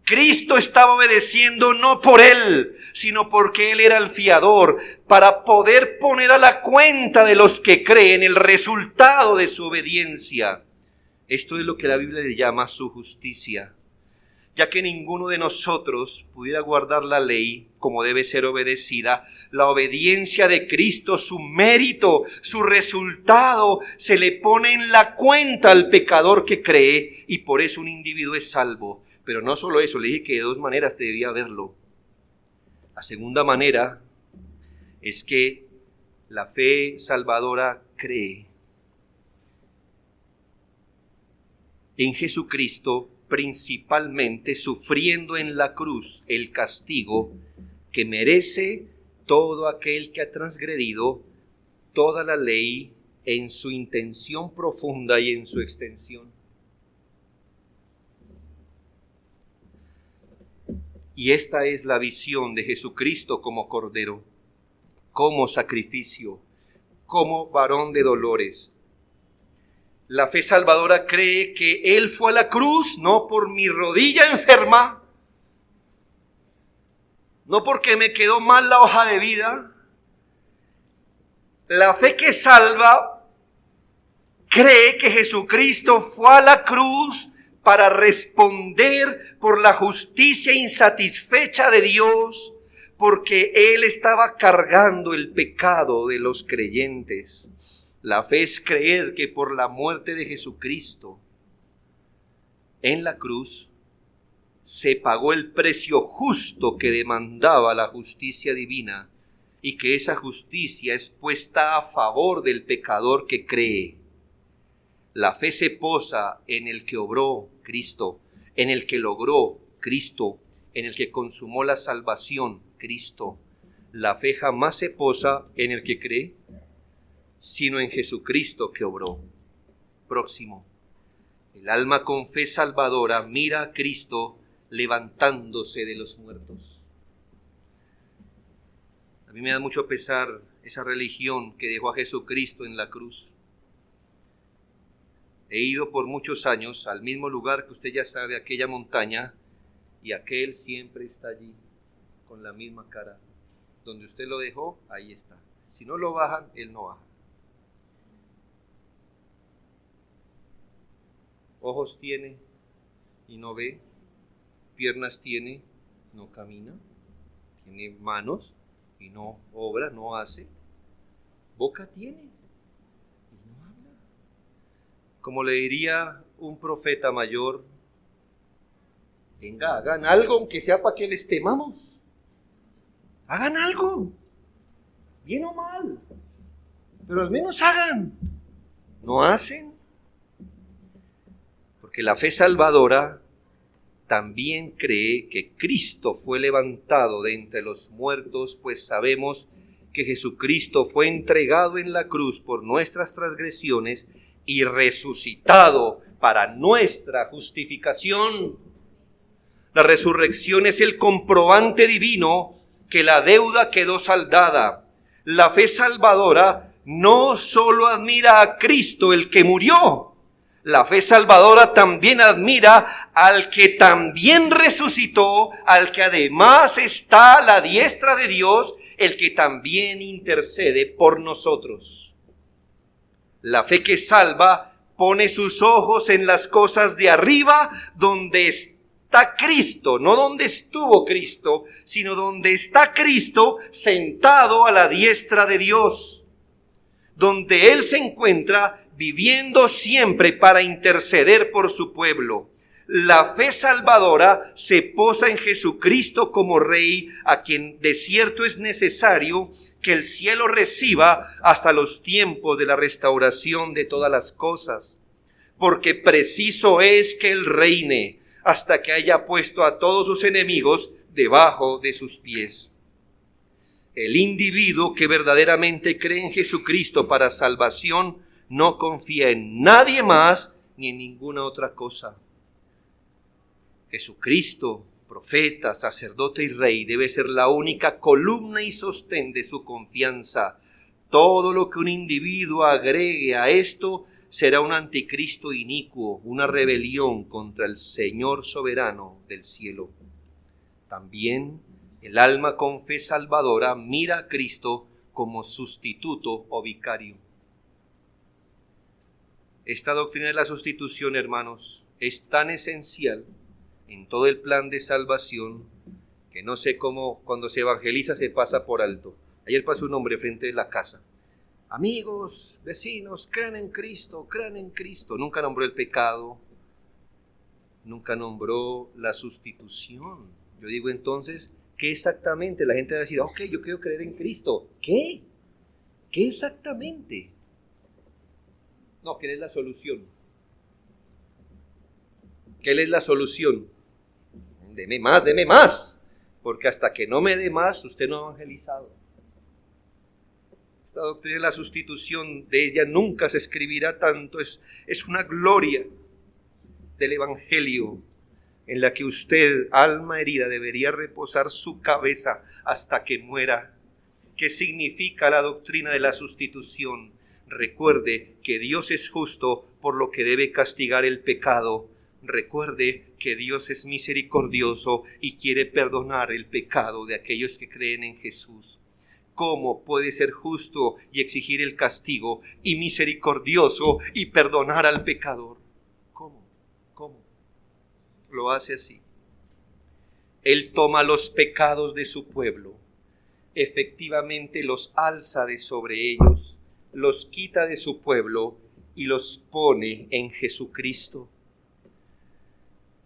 Cristo estaba obedeciendo no por Él, sino porque Él era el fiador, para poder poner a la cuenta de los que creen el resultado de su obediencia. Esto es lo que la Biblia le llama su justicia. Ya que ninguno de nosotros pudiera guardar la ley como debe ser obedecida, la obediencia de Cristo, su mérito, su resultado, se le pone en la cuenta al pecador que cree, y por eso un individuo es salvo. Pero no solo eso, le dije que de dos maneras debía verlo. La segunda manera es que la fe salvadora cree en Jesucristo, principalmente sufriendo en la cruz el castigo que merece todo aquel que ha transgredido toda la ley en su intención profunda y en su extensión. Y esta es la visión de Jesucristo como Cordero, como sacrificio, como varón de dolores. La fe salvadora cree que Él fue a la cruz no por mi rodilla enferma, no porque me quedó mal la hoja de vida. La fe que salva cree que Jesucristo fue a la cruz para responder por la justicia insatisfecha de Dios, porque Él estaba cargando el pecado de los creyentes. La fe es creer que por la muerte de Jesucristo en la cruz se pagó el precio justo que demandaba la justicia divina, y que esa justicia es puesta a favor del pecador que cree. La fe se posa en el que obró Cristo, en el que logró Cristo, en el que consumó la salvación Cristo. La fe jamás se posa en el que cree, sino en Jesucristo que obró. Próximo. El alma con fe salvadora mira a Cristo levantándose de los muertos. A mí me da mucho pesar esa religión que dejó a Jesucristo en la cruz. He ido por muchos años al mismo lugar que usted ya sabe, aquella montaña, y aquel siempre está allí, con la misma cara. Donde usted lo dejó, ahí está. Si no lo bajan, Él no baja. Ojos tiene y no ve, piernas tiene, no camina, tiene manos y no obra, no hace, boca tiene. Como le diría un profeta mayor, venga, hagan algo, aunque sea para que les temamos. Hagan algo, bien o mal, pero al menos hagan. No hacen. Porque la fe salvadora también cree que Cristo fue levantado de entre los muertos, pues sabemos que Jesucristo fue entregado en la cruz por nuestras transgresiones y resucitado para nuestra justificación. La resurrección es el comprobante divino que la deuda quedó saldada. La fe salvadora no solo admira a Cristo, el que murió. La fe salvadora también admira al que también resucitó, al que además está a la diestra de Dios, el que también intercede por nosotros. La fe que salva pone sus ojos en las cosas de arriba, donde está Cristo, no donde estuvo Cristo, sino donde está Cristo sentado a la diestra de Dios, donde Él se encuentra viviendo siempre para interceder por su pueblo. La fe salvadora se posa en Jesucristo como Rey, a quien de cierto es necesario que el cielo reciba hasta los tiempos de la restauración de todas las cosas. Porque preciso es que Él reine hasta que haya puesto a todos sus enemigos debajo de sus pies. El individuo que verdaderamente cree en Jesucristo para salvación no confía en nadie más ni en ninguna otra cosa. Jesucristo, profeta, sacerdote y rey, debe ser la única columna y sostén de su confianza. Todo lo que un individuo agregue a esto será un anticristo inicuo, una rebelión contra el Señor soberano del cielo. También el alma con fe salvadora mira a Cristo como sustituto o vicario. Esta doctrina de la sustitución, hermanos, es tan esencial en todo el plan de salvación que no sé cómo cuando se evangeliza se pasa por alto. Ayer pasó un hombre frente de la casa. Amigos, vecinos, crean en Cristo, crean en Cristo. Nunca nombró el pecado, nunca nombró la sustitución. Yo digo entonces, ¿qué exactamente? La gente va a decir, ok, yo quiero creer en Cristo. ¿Qué? ¿Qué exactamente? No, ¿qué es la solución? ¿Qué es la solución? Deme más, porque hasta que no me dé más, usted no ha evangelizado. Esta doctrina de la sustitución, de ella nunca se escribirá tanto, es una gloria del Evangelio en la que usted, alma herida, debería reposar su cabeza hasta que muera. ¿Qué significa la doctrina de la sustitución? Recuerde que Dios es justo, por lo que debe castigar el pecado. Recuerde que Dios es misericordioso y quiere perdonar el pecado de aquellos que creen en Jesús. ¿Cómo puede ser justo y exigir el castigo y misericordioso y perdonar al pecador? ¿Cómo? Lo hace así. Él toma los pecados de su pueblo, efectivamente los alza de sobre ellos, los quita de su pueblo y los pone en Jesucristo.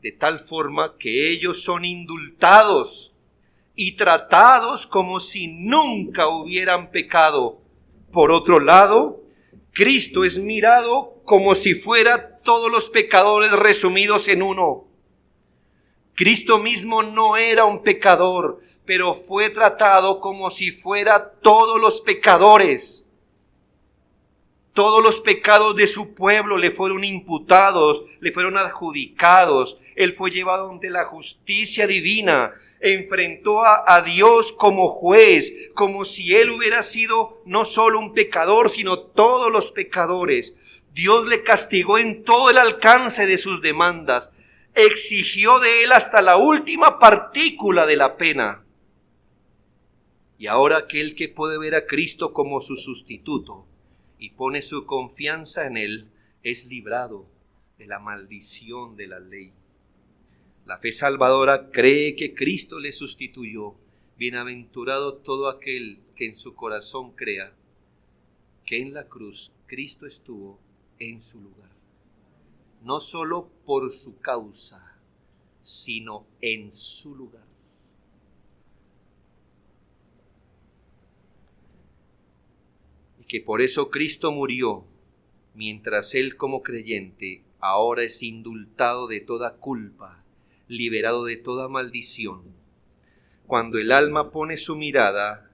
De tal forma que ellos son indultados y tratados como si nunca hubieran pecado. Por otro lado, Cristo es mirado como si fuera todos los pecadores resumidos en uno. Cristo mismo no era un pecador, pero fue tratado como si fuera todos los pecadores. Todos los pecados de su pueblo le fueron imputados, le fueron adjudicados. Él fue llevado ante la justicia divina. Enfrentó a Dios como juez, como si él hubiera sido no solo un pecador, sino todos los pecadores. Dios le castigó en todo el alcance de sus demandas. Exigió de él hasta la última partícula de la pena. Y ahora aquel que puede ver a Cristo como su sustituto y pone su confianza en él, es librado de la maldición de la ley. La fe salvadora cree que Cristo le sustituyó. Bienaventurado todo aquel que en su corazón crea que en la cruz Cristo estuvo en su lugar. No solo por su causa, sino en su lugar. Y que por eso Cristo murió, mientras él como creyente ahora es indultado de toda culpa, liberado de toda maldición. Cuando el alma pone su mirada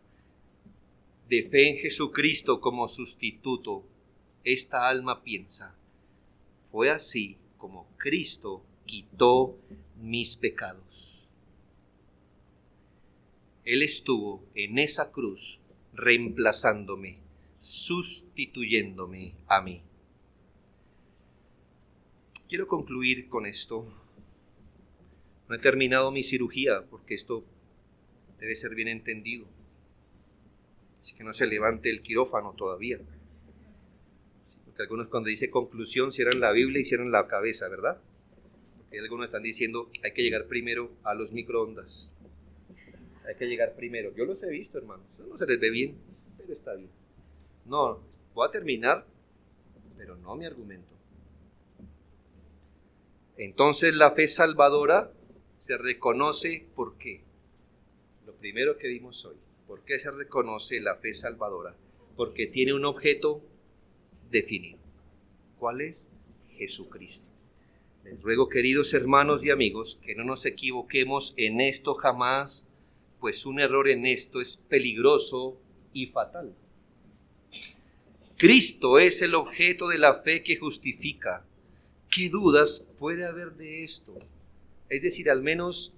de fe en Jesucristo como sustituto, esta alma piensa, fue así como Cristo quitó mis pecados. Él estuvo en esa cruz reemplazándome, sustituyéndome a mí. Quiero concluir con esto. No he terminado mi cirugía porque esto debe ser bien entendido. Así que no se levante el quirófano todavía. Porque algunos cuando dice conclusión cierran la Biblia y cierran la cabeza, ¿verdad? Porque algunos están diciendo hay que llegar primero a los microondas. Hay que llegar primero. Yo los he visto, hermanos. No se les ve bien, pero está bien. No, voy a terminar, pero no mi argumento. Entonces la fe salvadora se reconoce ¿por qué? Lo primero que vimos hoy. ¿Por qué se reconoce la fe salvadora? Porque tiene un objeto definido. ¿Cuál es? Jesucristo. Les ruego, queridos hermanos y amigos, que no nos equivoquemos en esto jamás, pues un error en esto es peligroso y fatal. Cristo es el objeto de la fe que justifica. ¿Qué dudas puede haber de esto? Es decir, al menos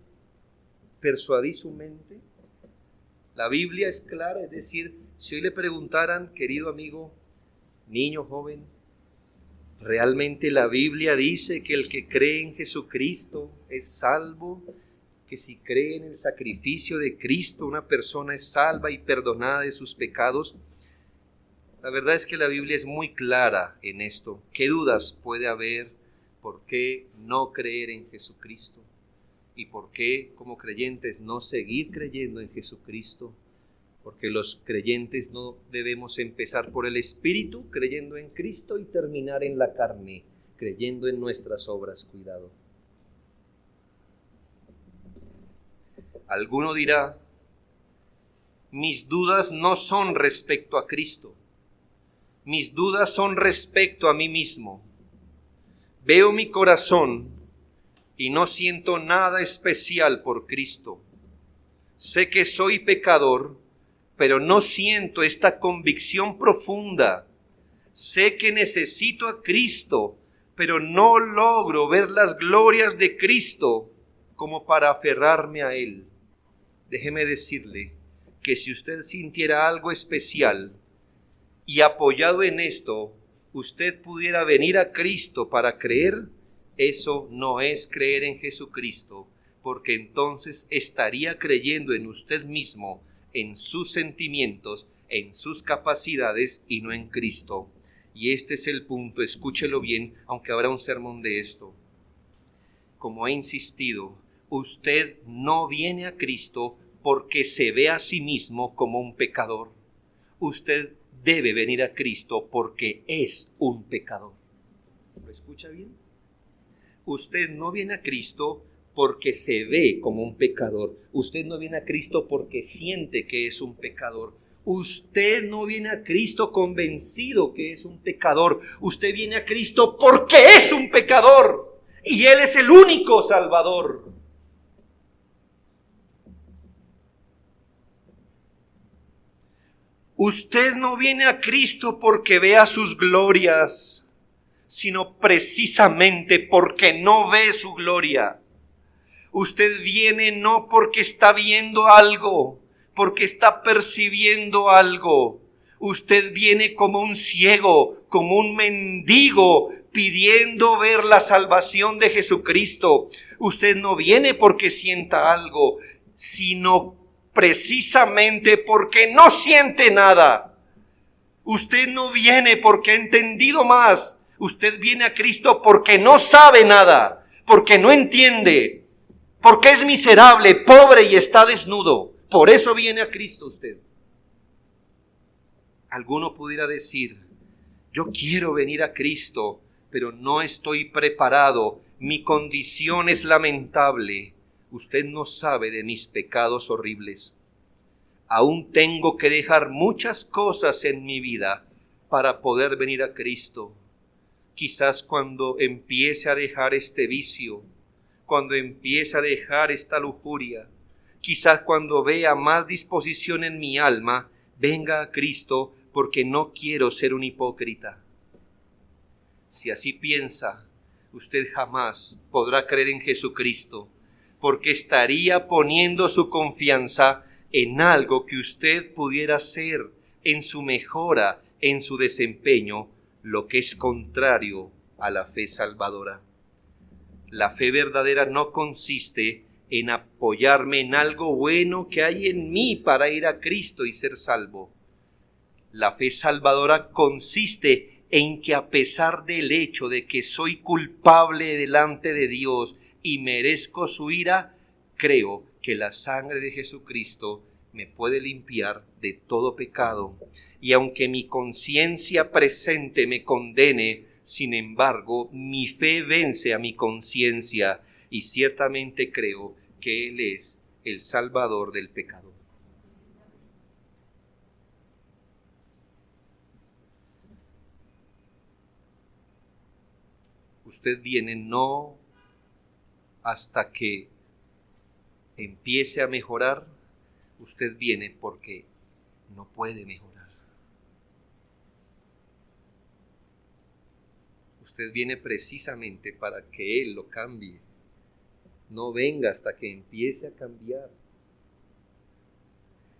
persuadí su mente. La Biblia es clara, es decir, si hoy le preguntaran, querido amigo, niño, joven, ¿realmente la Biblia dice que el que cree en Jesucristo es salvo? Que si cree en el sacrificio de Cristo, una persona es salva y perdonada de sus pecados. La verdad es que la Biblia es muy clara en esto. ¿Qué dudas puede haber? ¿Por qué no creer en Jesucristo? ¿Y por qué como creyentes no seguir creyendo en Jesucristo? Porque los creyentes no debemos empezar por el Espíritu, creyendo en Cristo, y terminar en la carne, creyendo en nuestras obras. Cuidado. Alguno dirá, mis dudas no son respecto a Cristo, mis dudas son respecto a mí mismo. Veo mi corazón y no siento nada especial por Cristo. Sé que soy pecador, pero no siento esta convicción profunda. Sé que necesito a Cristo, pero no logro ver las glorias de Cristo como para aferrarme a Él. Déjeme decirle que si usted sintiera algo especial y apoyado en esto, usted pudiera venir a Cristo para creer, eso no es creer en Jesucristo, porque entonces estaría creyendo en usted mismo, en sus sentimientos, en sus capacidades y no en Cristo. Y este es el punto, escúchelo bien, aunque habrá un sermón de esto. Como he insistido, usted no viene a Cristo porque se ve a sí mismo como un pecador. Usted debe venir a Cristo porque es un pecador. ¿Lo escucha bien? Usted no viene a Cristo porque se ve como un pecador. Usted no viene a Cristo porque siente que es un pecador. Usted no viene a Cristo convencido que es un pecador. Usted viene a Cristo porque es un pecador. Y Él es el único Salvador. Usted no viene a Cristo porque vea sus glorias, sino precisamente porque no ve su gloria. Usted viene no porque está viendo algo, porque está percibiendo algo. Usted viene como un ciego, como un mendigo, pidiendo ver la salvación de Jesucristo. Usted no viene porque sienta algo, sino precisamente porque no siente nada. Usted no viene porque ha entendido más. Usted viene a Cristo porque no sabe nada, porque no entiende, porque es miserable, pobre y está desnudo. Por eso viene a Cristo usted. Alguno pudiera decir, yo quiero venir a Cristo, pero no estoy preparado. Mi condición es lamentable. Usted no sabe de mis pecados horribles. Aún tengo que dejar muchas cosas en mi vida para poder venir a Cristo. Quizás cuando empiece a dejar este vicio, cuando empiece a dejar esta lujuria, quizás cuando vea más disposición en mi alma, venga a Cristo porque no quiero ser un hipócrita. Si así piensa, usted jamás podrá creer en Jesucristo, porque estaría poniendo su confianza en algo que usted pudiera hacer, en su mejora, en su desempeño, lo que es contrario a la fe salvadora. La fe verdadera no consiste en apoyarme en algo bueno que hay en mí para ir a Cristo y ser salvo. La fe salvadora consiste en que a pesar del hecho de que soy culpable delante de Dios y merezco su ira, creo que la sangre de Jesucristo me puede limpiar de todo pecado. Y aunque mi conciencia presente me condene, Sin embargo, mi fe vence a mi conciencia y ciertamente creo que Él es el Salvador del pecador. Usted viene no hasta que empiece a mejorar, usted viene porque no puede mejorar. Usted viene precisamente para que Él lo cambie. No venga hasta que empiece a cambiar.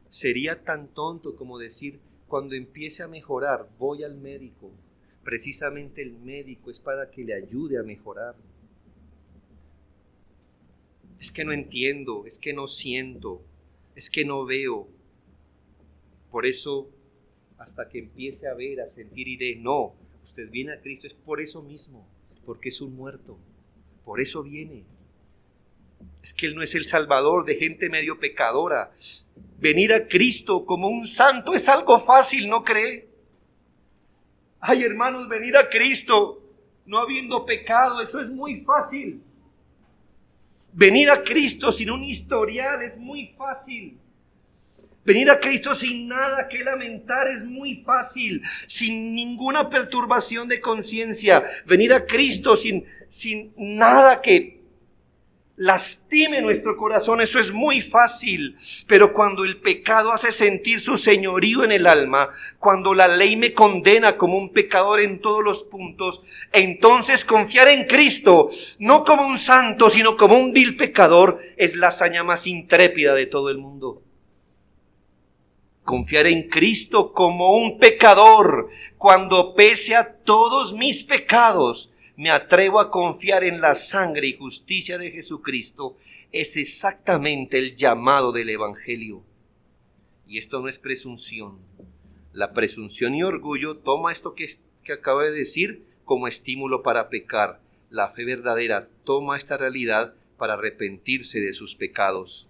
Sería tan tonto como decir, cuando empiece a mejorar, voy al médico. Precisamente el médico es para que le ayude a mejorar. Es que no entiendo, es que no siento, es que no veo. Por eso, hasta que empiece a ver, a sentir, iré. No, usted viene a Cristo es por eso mismo, porque es un muerto. Por eso viene. Es que Él no es el Salvador de gente medio pecadora. Venir a Cristo como un santo es algo fácil, ¿no cree? Ay, hermanos, venir a Cristo no habiendo pecado, eso es muy fácil. Venir a Cristo sin un historial es muy fácil. Venir a Cristo sin nada que lamentar es muy fácil, sin ninguna perturbación de conciencia. Venir a Cristo sin nada que lastime nuestro corazón, eso es muy fácil. Pero cuando el pecado hace sentir su señorío en el alma, cuando la ley me condena como un pecador en todos los puntos, entonces confiar en Cristo, no como un santo, sino como un vil pecador, es la hazaña más intrépida de todo el mundo. Confiar en Cristo como un pecador, cuando pese a todos mis pecados, me atrevo a confiar en la sangre y justicia de Jesucristo, es exactamente el llamado del Evangelio. Y esto no es presunción. La presunción y orgullo toma esto que acabo de decir como estímulo para pecar. La fe verdadera toma esta realidad para arrepentirse de sus pecados.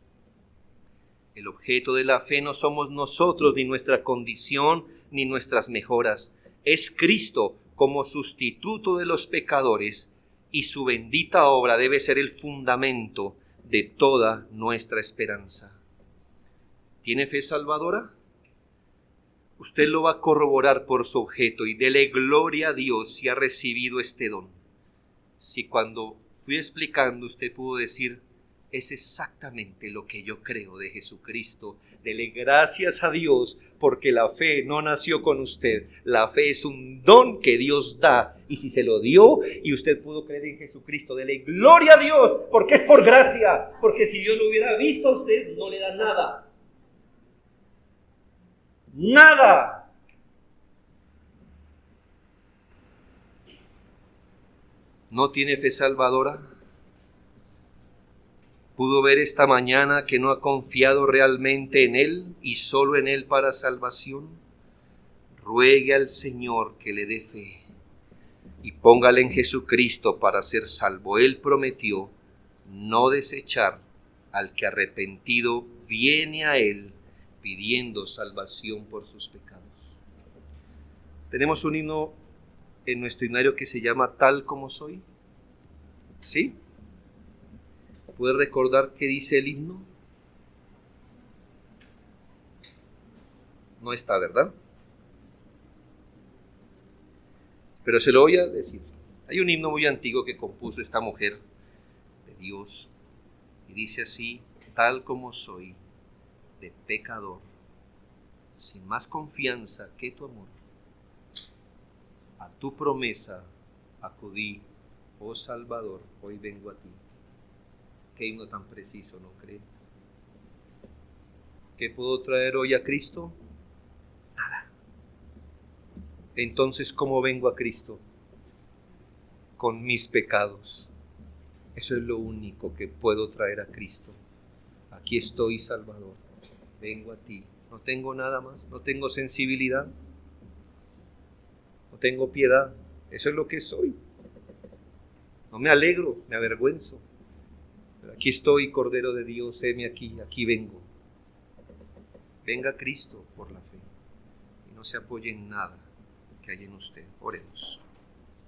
El objeto de la fe no somos nosotros, ni nuestra condición, ni nuestras mejoras. Es Cristo como sustituto de los pecadores, y su bendita obra debe ser el fundamento de toda nuestra esperanza. ¿Tiene fe salvadora? Usted lo va a corroborar por su objeto y dele gloria a Dios si ha recibido este don. Si cuando fui explicando usted pudo decir, es exactamente lo que yo creo de Jesucristo, dele gracias a Dios porque la fe no nació con usted. La fe es un don que Dios da, y si se lo dio y usted pudo creer en Jesucristo, dele gloria a Dios porque es por gracia, porque si Dios lo hubiera visto a usted no le da nada. Nada. ¿No tiene fe salvadora? ¿Pudo ver esta mañana que no ha confiado realmente en Él y solo en Él para salvación? Ruegue al Señor que le dé fe y póngale en Jesucristo para ser salvo. Él prometió no desechar al que arrepentido viene a Él pidiendo salvación por sus pecados. Tenemos un himno en nuestro himnario que se llama Tal como soy. ¿Sí? ¿Puede recordar qué dice el himno? No está, ¿verdad? Pero se lo voy a decir. Hay un himno muy antiguo que compuso esta mujer de Dios y dice así: tal como soy, de pecador, sin más confianza que tu amor, a tu promesa acudí, oh Salvador, hoy vengo a ti. Qué himno tan preciso, ¿no cree? ¿Qué puedo traer hoy a Cristo? Nada. Entonces, ¿cómo vengo a Cristo? Con mis pecados. Eso es lo único que puedo traer a Cristo. Aquí estoy, Salvador. Vengo a ti. No tengo nada más. No tengo sensibilidad. No tengo piedad. Eso es lo que soy. No me alegro, me avergüenzo. Pero aquí estoy, Cordero de Dios, heme aquí, aquí vengo. Venga Cristo por la fe y no se apoye en nada que hay en usted. Oremos.